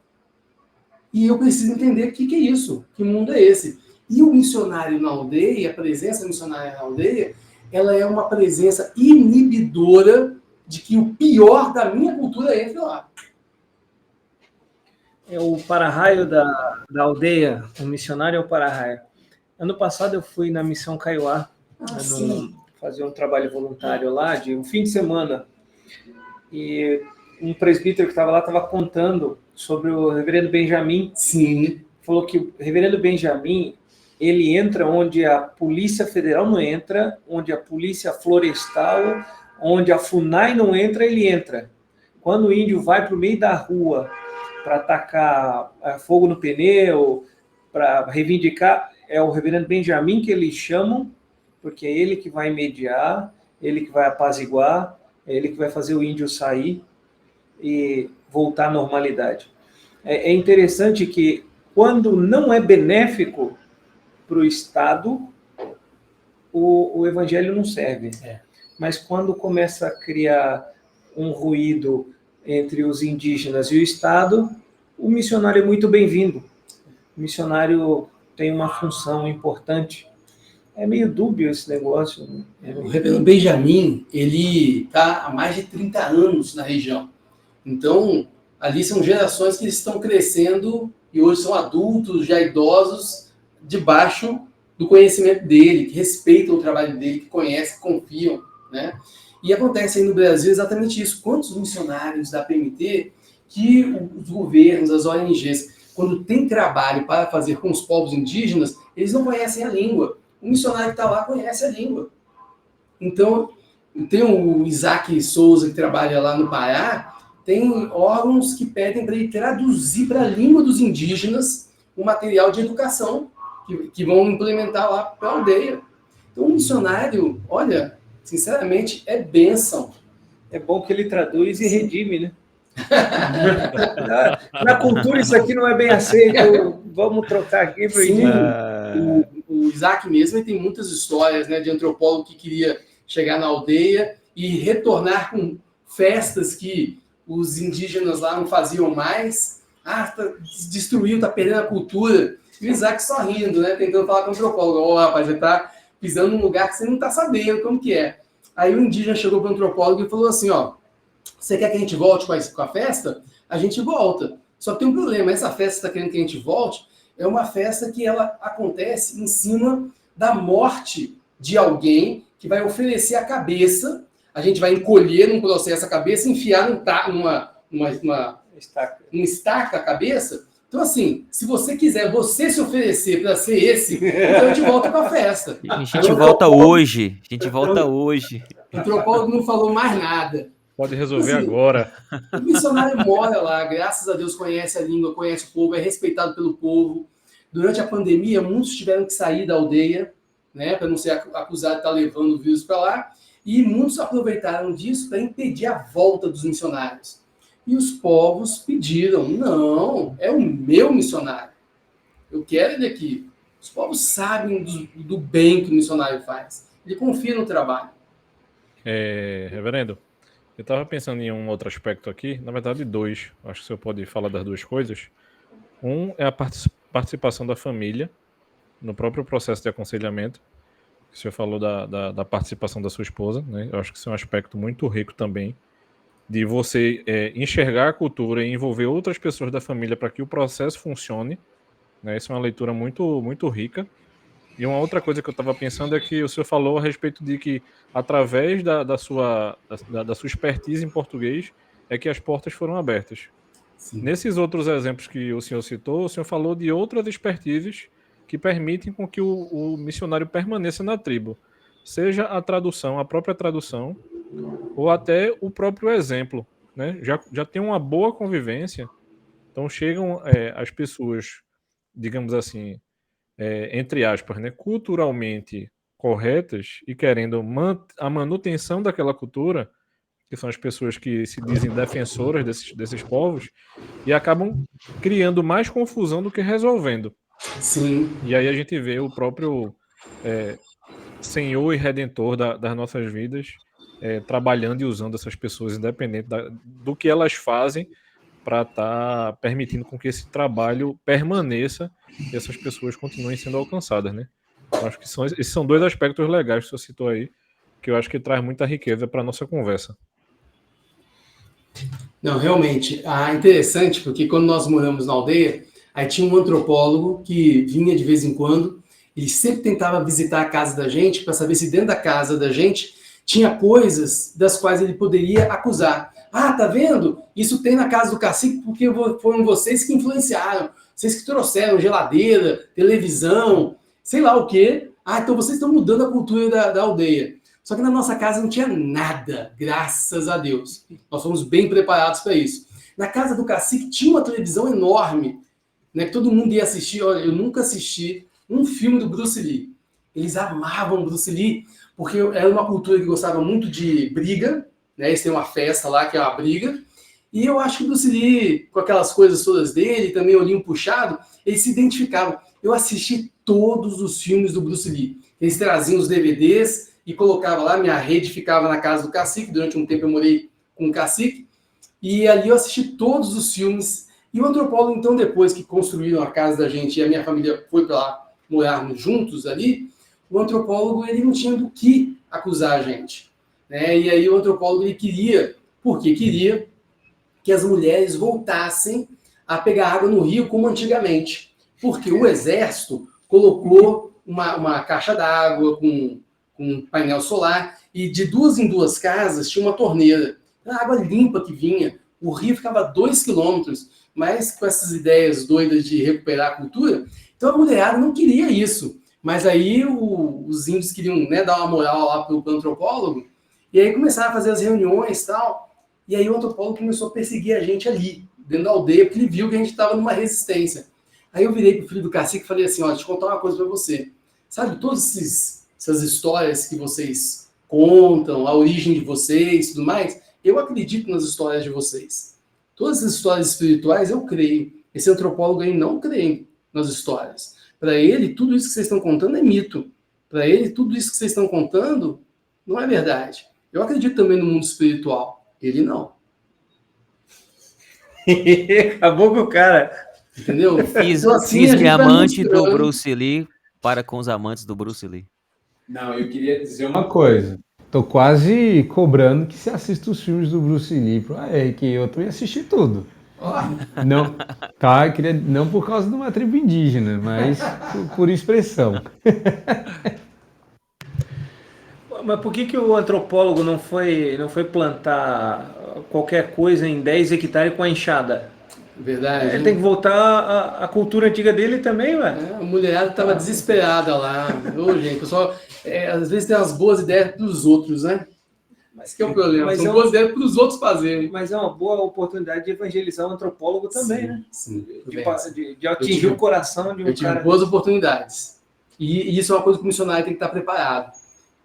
E eu preciso entender o que é isso, que mundo é esse. E o missionário na aldeia, a presença missionária na aldeia, ela é uma presença inibidora de que o pior da minha cultura entre lá. É o para-raio da aldeia, o missionário é o para-raio. Ano passado eu fui na Missão Kaiowá, fazer um trabalho voluntário lá, de um fim de semana. E um presbítero que estava lá estava contando sobre o reverendo Benjamin. Sim. Falou que o reverendo Benjamin, ele entra onde a Polícia Federal não entra, onde a Polícia Florestal, onde a FUNAI não entra, ele entra. Quando o índio vai para o meio da rua para atacar fogo no pneu, para reivindicar, é o reverendo Benjamin que eles chamam, porque é ele que vai mediar, ele que vai apaziguar, é ele que vai fazer o índio sair e voltar à normalidade. É interessante que, quando não é benéfico para o Estado, o evangelho não serve. Mas quando começa a criar um ruído entre os indígenas e o Estado, o missionário é muito bem-vindo. O missionário tem uma função importante. É meio dúbio esse negócio. Né? O reverendo Benjamin, ele está há mais de 30 anos na região. Então, ali são gerações que estão crescendo e hoje são adultos, já idosos, debaixo do conhecimento dele, que respeitam o trabalho dele, que conhecem, que confiam, né? E acontece aí no Brasil exatamente isso. Quantos missionários da PMT que os governos, as ONGs, quando tem trabalho para fazer com os povos indígenas, eles não conhecem a língua. O missionário que está lá conhece a língua. Então, tem o Isaac Souza, que trabalha lá no Pará, tem órgãos que pedem para ele traduzir para a língua dos indígenas o material de educação que vão implementar lá para a aldeia. Então, o missionário, olha, sinceramente, é bênção. É bom que ele traduz e redime, né? Na cultura isso aqui não é bem aceito, vamos trocar aqui para o Isaac mesmo, ele tem muitas histórias, né, de antropólogo que queria chegar na aldeia e retornar com festas que os indígenas lá não faziam mais. Destruiu, está perdendo a cultura. E o Isaac só rindo, né? Tentando falar com o antropólogo. Ó, rapaz, você tá pisando num lugar que você não tá sabendo como que é. Aí o indígena chegou para o antropólogo e falou assim, ó, você quer que a gente volte com a festa? A gente volta. Só que tem um problema, essa festa que você está querendo que a gente volte é uma festa que ela acontece em cima da morte de alguém que vai oferecer a cabeça, a gente vai encolher num processo a cabeça, enfiar numa estaca a cabeça. Então, assim, se você quiser você se oferecer para ser esse, então a gente volta com a festa. A gente volta hoje. A gente volta hoje. O antropólogo não falou mais nada. Pode resolver Assim, agora. O missionário mora lá, graças a Deus conhece a língua, conhece o povo, é respeitado pelo povo. Durante a pandemia, muitos tiveram que sair da aldeia, né, para não ser acusado de estar levando o vírus para lá, e muitos aproveitaram disso para impedir a volta dos missionários. E os povos pediram, não, é o meu missionário. Eu quero ele aqui. Os povos sabem do bem que o missionário faz. Ele confia no trabalho. Reverendo, eu estava pensando em um outro aspecto aqui, na verdade dois. Acho que o senhor pode falar das duas coisas. Um é a participação da família no próprio processo de aconselhamento. O senhor falou da participação da sua esposa, né? Eu acho que isso é um aspecto muito rico também, de você enxergar a cultura e envolver outras pessoas da família para que o processo funcione, né? Isso é uma leitura muito, muito rica. E uma outra coisa que eu estava pensando é que o senhor falou a respeito de que, através da sua expertise em português, é que as portas foram abertas. Sim. Nesses outros exemplos que o senhor citou, o senhor falou de outras expertises que permitem com que o missionário permaneça na tribo. Seja a tradução, a própria tradução, ou até o próprio exemplo, né? Já tem uma boa convivência, então chegam as pessoas, digamos assim, entre aspas, né, culturalmente corretas e querendo a manutenção daquela cultura, que são as pessoas que se dizem defensoras desses povos, e acabam criando mais confusão do que resolvendo. Sim. E aí a gente vê o próprio Senhor e Redentor das nossas vidas trabalhando e usando essas pessoas, independente do que elas fazem, para estar permitindo com que esse trabalho permaneça e essas pessoas continuem sendo alcançadas, né? Eu acho que esses são dois aspectos legais que você citou aí, que eu acho que traz muita riqueza para a nossa conversa. Não, realmente, interessante, porque quando nós moramos na aldeia, aí tinha um antropólogo que vinha de vez em quando, ele sempre tentava visitar a casa da gente para saber se dentro da casa da gente tinha coisas das quais ele poderia acusar. Ah, tá vendo? Isso tem na casa do cacique porque foram vocês que influenciaram, vocês que trouxeram geladeira, televisão, sei lá o quê. Ah, então vocês estão mudando a cultura da aldeia. Só que na nossa casa não tinha nada, graças a Deus. Nós fomos bem preparados para isso. Na casa do cacique tinha uma televisão enorme, né, que todo mundo ia assistir. Olha, eu nunca assisti um filme do Bruce Lee. Eles amavam Bruce Lee, porque era uma cultura que gostava muito de briga, né? Eles têm uma festa lá que é uma briga. E eu acho que o Bruce Lee, com aquelas coisas todas dele, também olhinho puxado, eles se identificavam. Eu assisti todos os filmes do Bruce Lee. Eles traziam os DVDs e colocavam lá, minha rede ficava na casa do cacique, durante um tempo eu morei com o cacique, e ali eu assisti todos os filmes. E o antropólogo, então, depois que construíram a casa da gente e a minha família foi para lá morarmos juntos ali, o antropólogo ele não tinha do que acusar a gente, né? E aí o antropólogo ele queria, porque queria que as mulheres voltassem a pegar água no rio como antigamente, porque o exército colocou uma caixa d'água com um painel solar e de 2 em 2 casas tinha uma torneira, a água limpa que vinha, o rio ficava 2 quilômetros, mas com essas ideias doidas de recuperar a cultura, então a mulherada não queria isso. Mas aí os índios queriam, né, dar uma moral lá para o antropólogo, e aí começaram a fazer as reuniões e tal, e aí o antropólogo começou a perseguir a gente ali, dentro da aldeia, porque ele viu que a gente estava numa resistência. Aí eu virei pro filho do cacique e falei assim, ó, deixa eu contar uma coisa para você. Sabe, todas essas histórias que vocês contam, a origem de vocês e tudo mais, eu acredito nas histórias de vocês. Todas as histórias espirituais eu creio. Esse antropólogo aí não crê nas histórias. Para ele, tudo isso que vocês estão contando é mito. Para ele, tudo isso que vocês estão contando não é verdade. Eu acredito também no mundo espiritual. Ele não. Acabou com o cara. Entendeu? Fiz, Então, assim, fiz a gente vai diamante do mostrando. Bruce Lee para com os amantes do Bruce Lee. Não, eu queria dizer uma coisa. Tô quase cobrando que você assista os filmes do Bruce Lee pro AR, que eu também assisti tudo. Não, tá? Eu queria, não por causa de uma tribo indígena, mas por expressão. Mas por que o antropólogo não foi plantar qualquer coisa em 10 hectares com a enxada? Verdade. Ele tem que voltar à cultura antiga dele também, ué. A mulherada estava desesperada lá. Ô, gente, pessoal, às vezes tem umas boas ideias para os outros, né? Mas que é o problema. Mas São boas ideias para os outros fazerem. Mas é uma boa oportunidade de evangelizar o antropólogo também, né? Sim. De atingir o coração de um Eu tive cara. boas oportunidades. E isso é uma coisa que o missionário tem que estar preparado.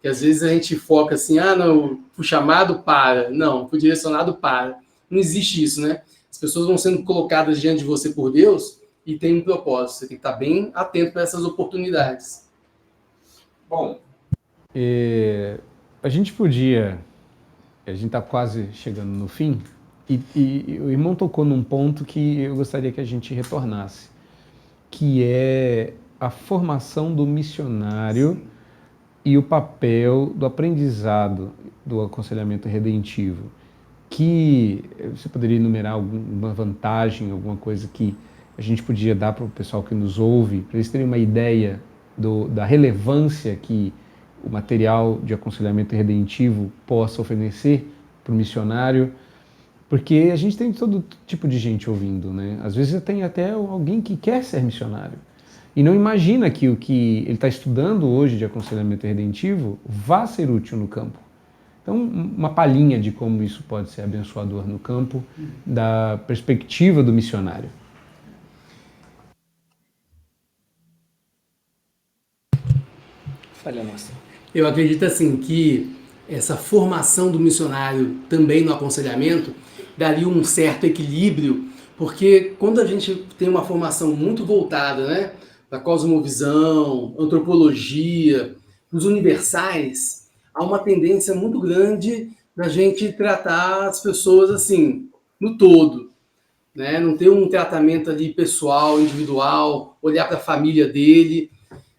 Que às vezes a gente foca assim, não, fui chamado para. Não, fui direcionado para. Não existe isso, né? As pessoas vão sendo colocadas diante de você por Deus e tem um propósito. Você tem que estar bem atento para essas oportunidades. Bom, a gente podia... A gente está quase chegando no fim e o irmão tocou num ponto que eu gostaria que a gente retornasse, que é a formação do missionário e o papel do aprendizado do aconselhamento redentivo. Que você poderia enumerar alguma vantagem, alguma coisa que a gente podia dar para o pessoal que nos ouve, para eles terem uma ideia da relevância que o material de aconselhamento redentivo possa oferecer para o missionário, porque a gente tem todo tipo de gente ouvindo, né? Às vezes tem até alguém que quer ser missionário e não imagina que o que ele está estudando hoje de aconselhamento redentivo vá ser útil no campo. Então, uma palhinha de como isso pode ser abençoador no campo, da perspectiva do missionário. falha nossa. Eu acredito assim que essa formação do missionário também no aconselhamento daria um certo equilíbrio, porque quando a gente tem uma formação muito voltada, né, para cosmovisão, antropologia, os universais, há uma tendência muito grande da gente tratar as pessoas assim, no todo, né? Não ter um tratamento ali pessoal, individual, olhar para a família dele,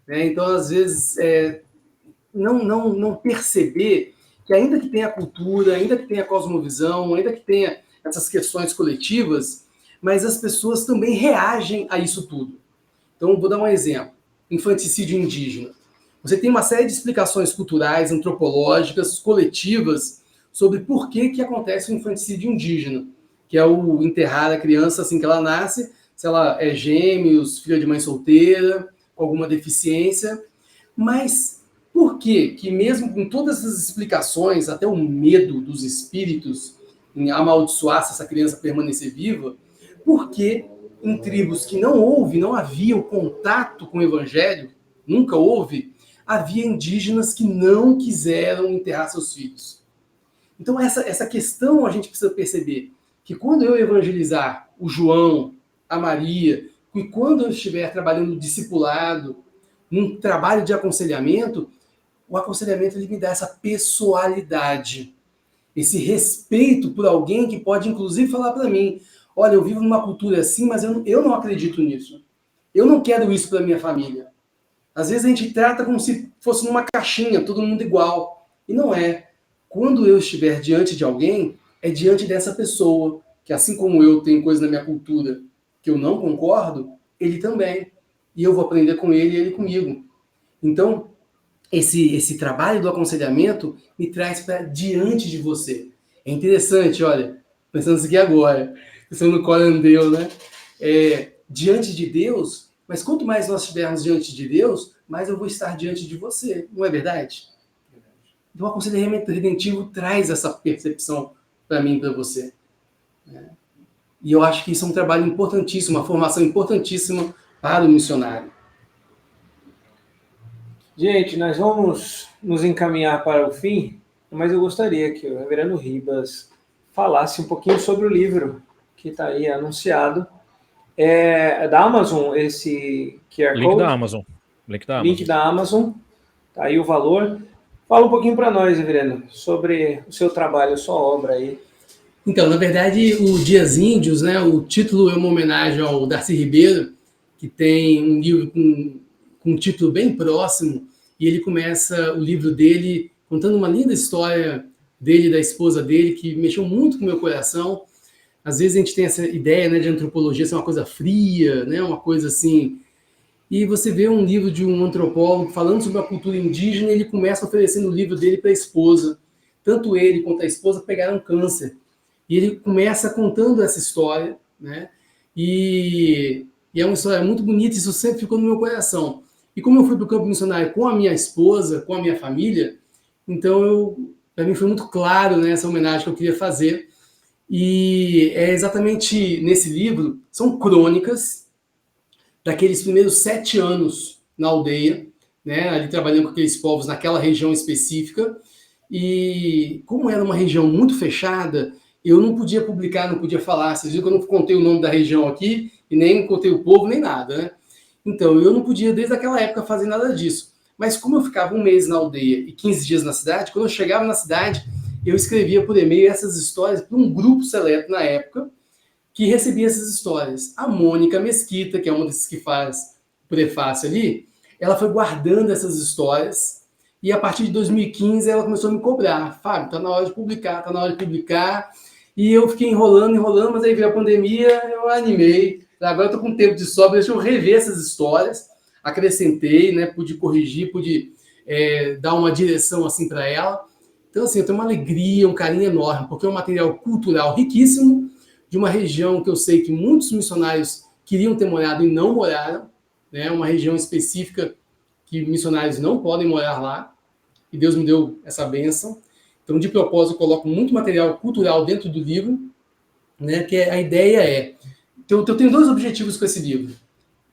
né? Então, às vezes, não perceber que ainda que tenha cultura, ainda que tenha cosmovisão, ainda que tenha essas questões coletivas, mas as pessoas também reagem a isso tudo. Então, vou dar um exemplo. Infanticídio indígena. Você tem uma série de explicações culturais, antropológicas, coletivas, sobre por que acontece o infanticídio indígena, que é o enterrar a criança assim que ela nasce, se ela é gêmeos, filha de mãe solteira, com alguma deficiência. Mas por que mesmo com todas essas explicações, até o medo dos espíritos em amaldiçoar se essa criança permanecer viva, por que em tribos que não havia o contato com o evangelho, nunca houve, havia indígenas que não quiseram enterrar seus filhos? Então essa questão a gente precisa perceber, que quando eu evangelizar o João, a Maria, e quando eu estiver trabalhando discipulado, num trabalho de aconselhamento, o aconselhamento ele me dá essa pessoalidade, esse respeito por alguém que pode inclusive falar para mim, olha, eu vivo numa cultura assim, mas eu não acredito nisso. Eu não quero isso para minha família. Às vezes a gente trata como se fosse numa caixinha, todo mundo igual. E não é. Quando eu estiver diante de alguém, é diante dessa pessoa, que assim como eu tenho coisa na minha cultura que eu não concordo, ele também. E eu vou aprender com ele e ele comigo. Então, esse trabalho do aconselhamento me traz para diante de você. É interessante, olha, pensando isso aqui agora, pensando no Corandeu, né? Diante de Deus, mas quanto mais nós estivermos diante de Deus, mais eu vou estar diante de você, não é verdade? Então, o aconselhamento redentivo traz essa percepção para mim e para você. E eu acho que isso é um trabalho importantíssimo, uma formação importantíssima para o missionário. Gente, nós vamos nos encaminhar para o fim, mas eu gostaria que o reverendo Ribas falasse um pouquinho sobre o livro que está aí anunciado. É da Amazon, esse QR Code? Link da Amazon. Link da Amazon. Tá aí o valor. Fala um pouquinho para nós, reverendo, sobre o seu trabalho, a sua obra aí. Então, na verdade, o Dias Índios, né, o título é uma homenagem ao Darcy Ribeiro, que tem um livro com um título bem próximo, e ele começa o livro dele contando uma linda história dele e da esposa dele, que mexeu muito com o meu coração. Às vezes a gente tem essa ideia, né, de antropologia ser uma coisa fria, né, uma coisa assim. E você vê um livro de um antropólogo falando sobre a cultura indígena, e ele começa oferecendo o livro dele para a esposa. Tanto ele quanto a esposa pegaram câncer. E ele começa contando essa história, né? E é uma história muito bonita, isso sempre ficou no meu coração. E como eu fui para o campo missionário com a minha esposa, com a minha família, então para mim foi muito claro, né, essa homenagem que eu queria fazer. E é exatamente nesse livro, são crônicas daqueles primeiros 7 anos na aldeia, né, ali trabalhando com aqueles povos naquela região específica. E como era uma região muito fechada, eu não podia publicar, não podia falar. Vocês viram que eu não contei o nome da região aqui, e nem contei o povo, nem nada, né? Então, eu não podia, desde aquela época, fazer nada disso. Mas como eu ficava 1 mês na aldeia e 15 dias na cidade, quando eu chegava na cidade, eu escrevia por e-mail essas histórias para um grupo seleto na época, que recebia essas histórias. A Mônica Mesquita, que é uma desses que faz o prefácio ali, ela foi guardando essas histórias, e a partir de 2015 ela começou a me cobrar. Fábio, tá na hora de publicar, tá na hora de publicar. E eu fiquei enrolando, mas aí veio a pandemia, eu animei. Agora eu tô com tempo de sobra, deixa eu rever essas histórias. Acrescentei, né? Pude corrigir, pude dar uma direção assim para ela. Então, assim, eu tenho uma alegria, um carinho enorme, porque é um material cultural riquíssimo, de uma região que eu sei que muitos missionários queriam ter morado e não moraram, né? Uma região específica que missionários não podem morar lá, e Deus me deu essa bênção. Então, de propósito, eu coloco muito material cultural dentro do livro, né? Que a ideia é... Então, eu tenho 2 objetivos com esse livro.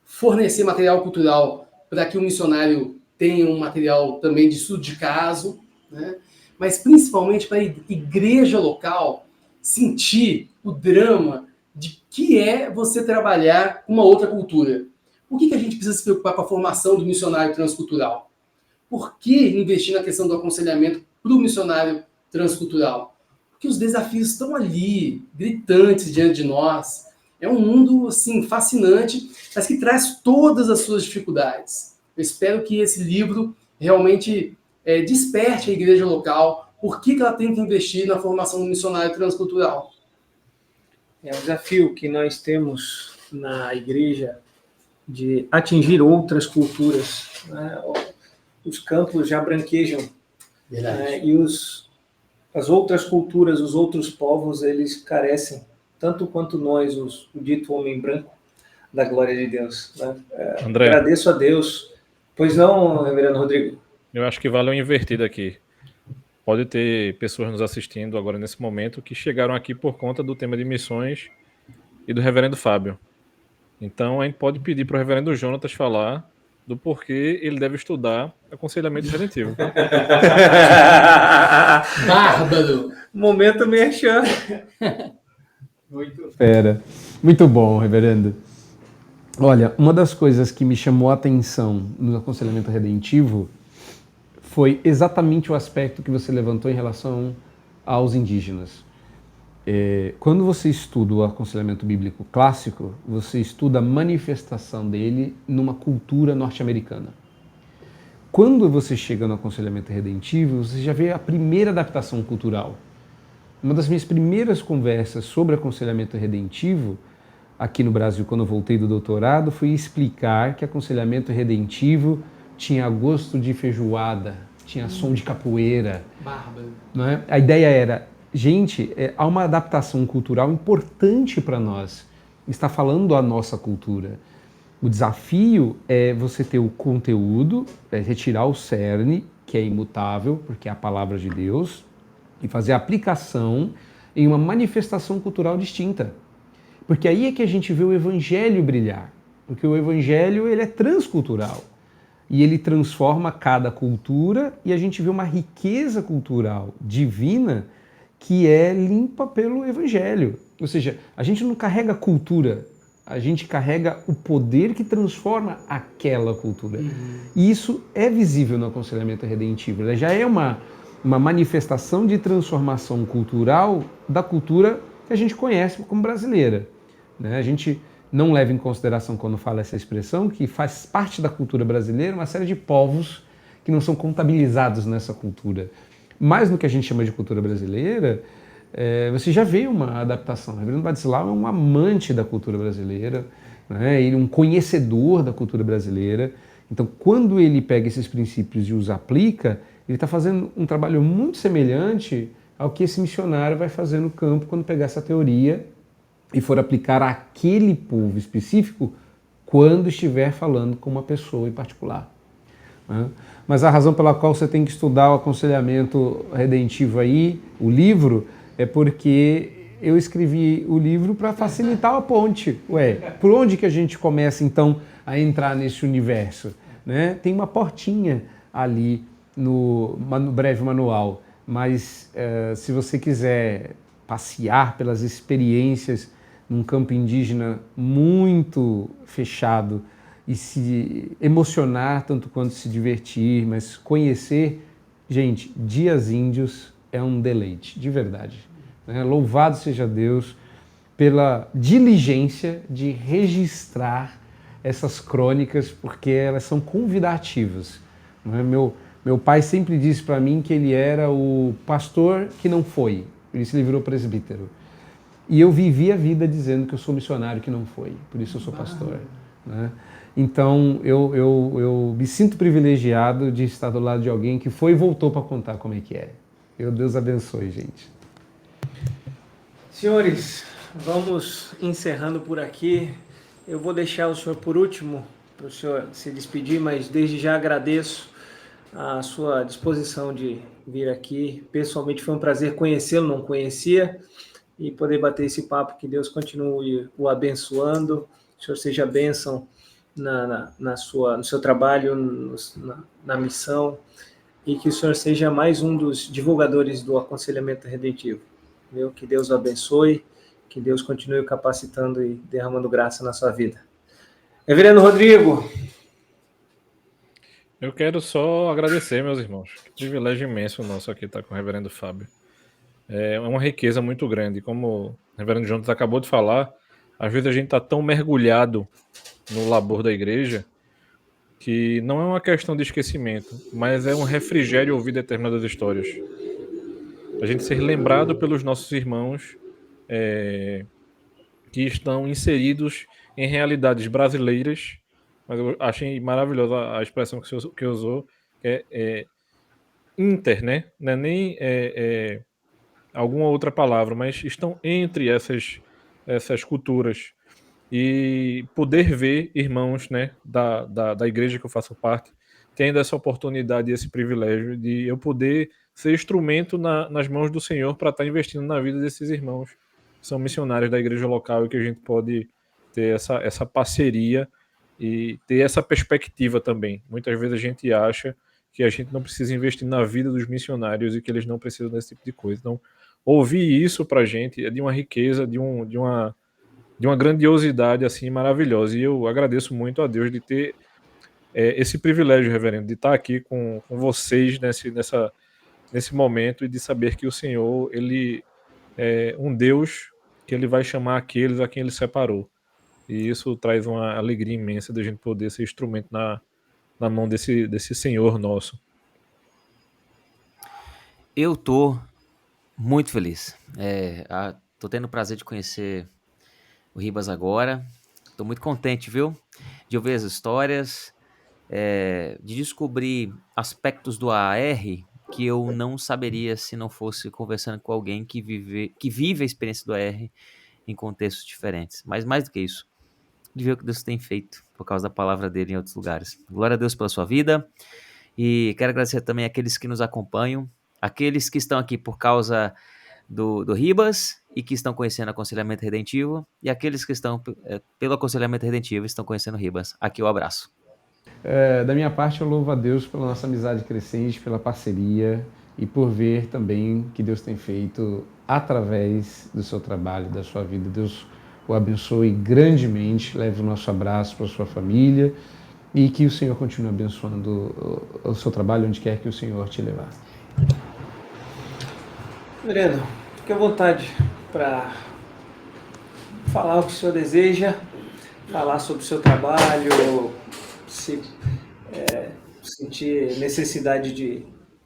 Fornecer material cultural para que o missionário tenha um material também de estudo de caso, né? Mas principalmente para a igreja local sentir o drama de que é você trabalhar com uma outra cultura. Por que a gente precisa se preocupar com a formação do missionário transcultural? Por que investir na questão do aconselhamento para o missionário transcultural? Porque os desafios estão ali, gritantes diante de nós. É um mundo assim, fascinante, mas que traz todas as suas dificuldades. Eu espero que esse livro realmente desperte a igreja local. Por que ela tem que investir na formação do missionário transcultural? É um desafio que nós temos na igreja de atingir outras culturas, né? Os campos já branquejam, né? E as outras culturas, os outros povos, eles carecem, tanto quanto nós, o dito homem branco, da glória de Deus, né? André, agradeço a Deus. Pois não, reverendo Rodrigo? eu acho que vale uma invertida aqui. Pode ter pessoas nos assistindo agora nesse momento que chegaram aqui por conta do tema de missões e do reverendo Fábio. Então a gente pode pedir para o reverendo Jonatas falar do porquê ele deve estudar aconselhamento redentivo. Bárbaro! Momento merchan. Muito bom, reverendo. Olha, uma das coisas que me chamou a atenção no aconselhamento redentivo foi exatamente o aspecto que você levantou em relação aos indígenas. Quando você estuda o aconselhamento bíblico clássico, você estuda a manifestação dele numa cultura norte-americana. Quando você chega no aconselhamento redentivo, você já vê a primeira adaptação cultural. Uma das minhas primeiras conversas sobre aconselhamento redentivo aqui no Brasil, quando eu voltei do doutorado, foi explicar que aconselhamento redentivo tinha gosto de feijoada, tinha som de capoeira. Bárbaro. Não é? A ideia era, gente, há uma adaptação cultural importante para nós. Está falando a nossa cultura. O desafio é você ter o conteúdo, retirar o cerne, que é imutável, porque é a palavra de Deus, e fazer a aplicação em uma manifestação cultural distinta. Porque aí é que a gente vê o evangelho brilhar. Porque o evangelho ele é transcultural. E ele transforma cada cultura e a gente vê uma riqueza cultural divina que é limpa pelo evangelho. Ou seja, a gente não carrega cultura, a gente carrega o poder que transforma aquela cultura. E isso é visível no aconselhamento redentivo. Ele já é uma uma manifestação de transformação cultural da cultura que a gente conhece como brasileira, né? A gente não leva em consideração, quando fala essa expressão, que faz parte da cultura brasileira uma série de povos que não são contabilizados nessa cultura. Mas no que a gente chama de cultura brasileira, você já vê uma adaptação. O reverendo Vadislau é um amante da cultura brasileira, né? Ele é um conhecedor da cultura brasileira. Então, quando ele pega esses princípios e os aplica, ele está fazendo um trabalho muito semelhante ao que esse missionário vai fazer no campo quando pegar essa teoria e for aplicar àquele povo específico quando estiver falando com uma pessoa em particular, né? Mas a razão pela qual você tem que estudar o aconselhamento redentivo aí, o livro, é porque eu escrevi o livro para facilitar a ponte. Por onde que a gente começa então a entrar nesse universo, né? Tem uma portinha ali no breve manual, mas se você quiser passear pelas experiências num campo indígena muito fechado e se emocionar tanto quanto se divertir, mas conhecer, gente, Dias Índios é um deleite, de verdade, né? Louvado seja Deus pela diligência de registrar essas crônicas, porque elas são convidativas, né? Meu pai sempre disse para mim que ele era o pastor que não foi, por isso ele virou presbítero. E eu vivi a vida dizendo que eu sou missionário que não foi, por isso eu sou pastor, né? Então eu me sinto privilegiado de estar do lado de alguém que foi e voltou para contar como é que é. Deus abençoe, gente. Senhores, vamos encerrando por aqui. Eu vou deixar o senhor por último, para o senhor se despedir, mas desde já agradeço a sua disposição de vir aqui. Pessoalmente foi um prazer conhecê-lo, não conhecia, e poder bater esse papo. Que Deus continue o abençoando, que o senhor seja bênção no seu trabalho, na missão, e que o senhor seja mais um dos divulgadores do aconselhamento redentivo. Que Deus o abençoe, que Deus continue o capacitando e derramando graça na sua vida. Reverendo Rodrigo. Eu quero só agradecer, meus irmãos. Que privilégio imenso nosso aqui estar com o reverendo Fábio. É uma riqueza muito grande. Como o reverendo Jonas acabou de falar, às vezes a gente está tão mergulhado no labor da igreja que não é uma questão de esquecimento, mas é um refrigério ouvir determinadas histórias. A gente ser lembrado pelos nossos irmãos que estão inseridos em realidades brasileiras, mas eu achei maravilhosa a expressão que usou, que é inter, né? Não é nem alguma outra palavra, mas estão entre essas culturas. E poder ver irmãos, né, da igreja que eu faço parte, tendo essa oportunidade e esse privilégio de eu poder ser instrumento nas mãos do Senhor para estar investindo na vida desses irmãos que são missionários da igreja local, e que a gente pode ter essa parceria e ter essa perspectiva também. Muitas vezes a gente acha que a gente não precisa investir na vida dos missionários e que eles não precisam desse tipo de coisa. Então, ouvir isso para a gente é de uma riqueza, de uma grandiosidade assim maravilhosa. E eu agradeço muito a Deus de ter esse privilégio, reverendo, de estar aqui com vocês nesse momento, e de saber que o Senhor, ele é um Deus que ele vai chamar aqueles a quem ele separou. E isso traz uma alegria imensa de a gente poder ser instrumento na mão desse Senhor nosso. Eu tô muito feliz. Tô tendo o prazer de conhecer o Ribas agora. Tô muito contente, viu? De ouvir as histórias, de descobrir aspectos do AR que eu não saberia se não fosse conversando com alguém que vive a experiência do AR em contextos diferentes. Mas mais do que isso, de ver o que Deus tem feito por causa da palavra dele em outros lugares. Glória a Deus pela sua vida. E quero agradecer também àqueles que nos acompanham, aqueles que estão aqui por causa do Ribas e que estão conhecendo o Aconselhamento Redentivo, e aqueles que estão pelo Aconselhamento Redentivo e estão conhecendo o Ribas. Aqui o abraço. Da minha parte, eu louvo a Deus pela nossa amizade crescente, pela parceria e por ver também que Deus tem feito através do seu trabalho, da sua vida. Deus o abençoe grandemente, leve o nosso abraço para a sua família e que o Senhor continue abençoando o seu trabalho onde quer que o Senhor te levar. Breno, fique à vontade para falar o que o senhor deseja, falar sobre o seu trabalho, se sentir necessidade de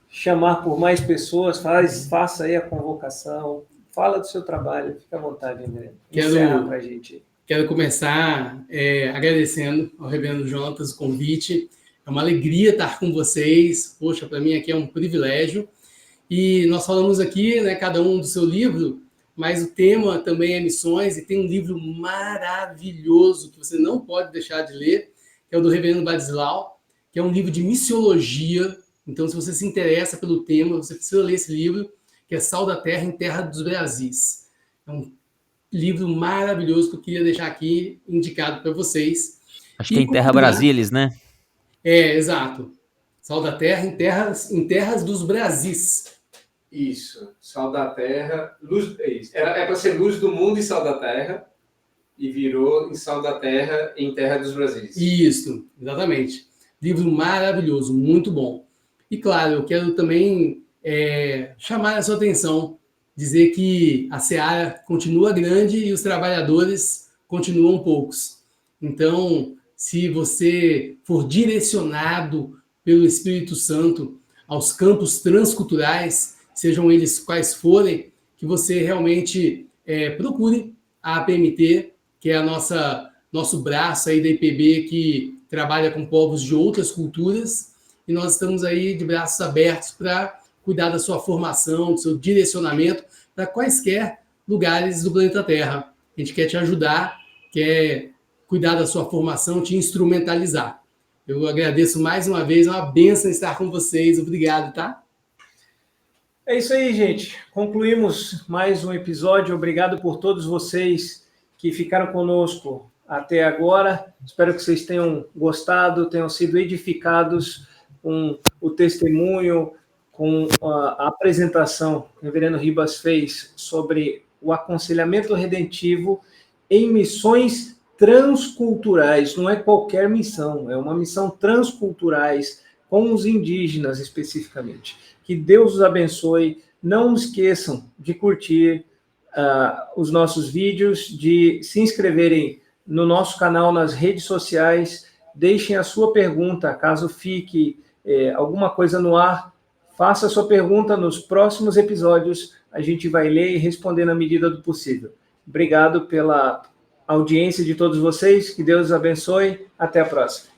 chamar por mais pessoas, faça aí a convocação, fala do seu trabalho, fique à vontade, Breno. Encerra para a gente. Quero começar agradecendo ao Reverendo Jonatas o convite. É uma alegria estar com vocês. Poxa, para mim aqui é um privilégio. E nós falamos aqui, né, cada um do seu livro, mas o tema também é missões, e tem um livro maravilhoso que você não pode deixar de ler, que é o do Reverendo Badislau, que é um livro de missiologia. Então, se você se interessa pelo tema, você precisa ler esse livro, que é Sal da Terra em Terra dos Brasis. É um livro maravilhoso que eu queria deixar aqui indicado para vocês. Acho que é em Terra Brasílis, né? Exato. Sal da Terra em terras dos Brasis. Isso, Sal da Terra, luz, é para ser luz do mundo e sal da terra, e virou em Sal da Terra em Terra dos Brasis. Isso, exatamente. Livro maravilhoso, muito bom. E claro, eu quero também chamar a sua atenção, dizer que a seara continua grande e os trabalhadores continuam poucos. Então, se você for direcionado pelo Espírito Santo aos campos transculturais, sejam eles quais forem, que você realmente procure a APMT, que é nosso braço aí da IPB, que trabalha com povos de outras culturas, e nós estamos aí de braços abertos para cuidar da sua formação, do seu direcionamento para quaisquer lugares do planeta Terra. A gente quer te ajudar, quer cuidar da sua formação, te instrumentalizar. Eu agradeço mais uma vez, é uma bênção estar com vocês. Obrigado, tá? É isso aí, gente. Concluímos mais um episódio. Obrigado por todos vocês que ficaram conosco até agora. Espero que vocês tenham gostado, tenham sido edificados com o testemunho, com a apresentação que o Reverendo Ribas fez sobre o aconselhamento redentivo em missões transculturais. Não é qualquer missão, é uma missão transculturais com os indígenas especificamente. Que Deus os abençoe. Não esqueçam de curtir os nossos vídeos, de se inscreverem no nosso canal nas redes sociais. Deixem a sua pergunta, caso fique alguma coisa no ar. Faça a sua pergunta nos próximos episódios. A gente vai ler e responder na medida do possível. Obrigado pela audiência de todos vocês. Que Deus os abençoe. Até a próxima.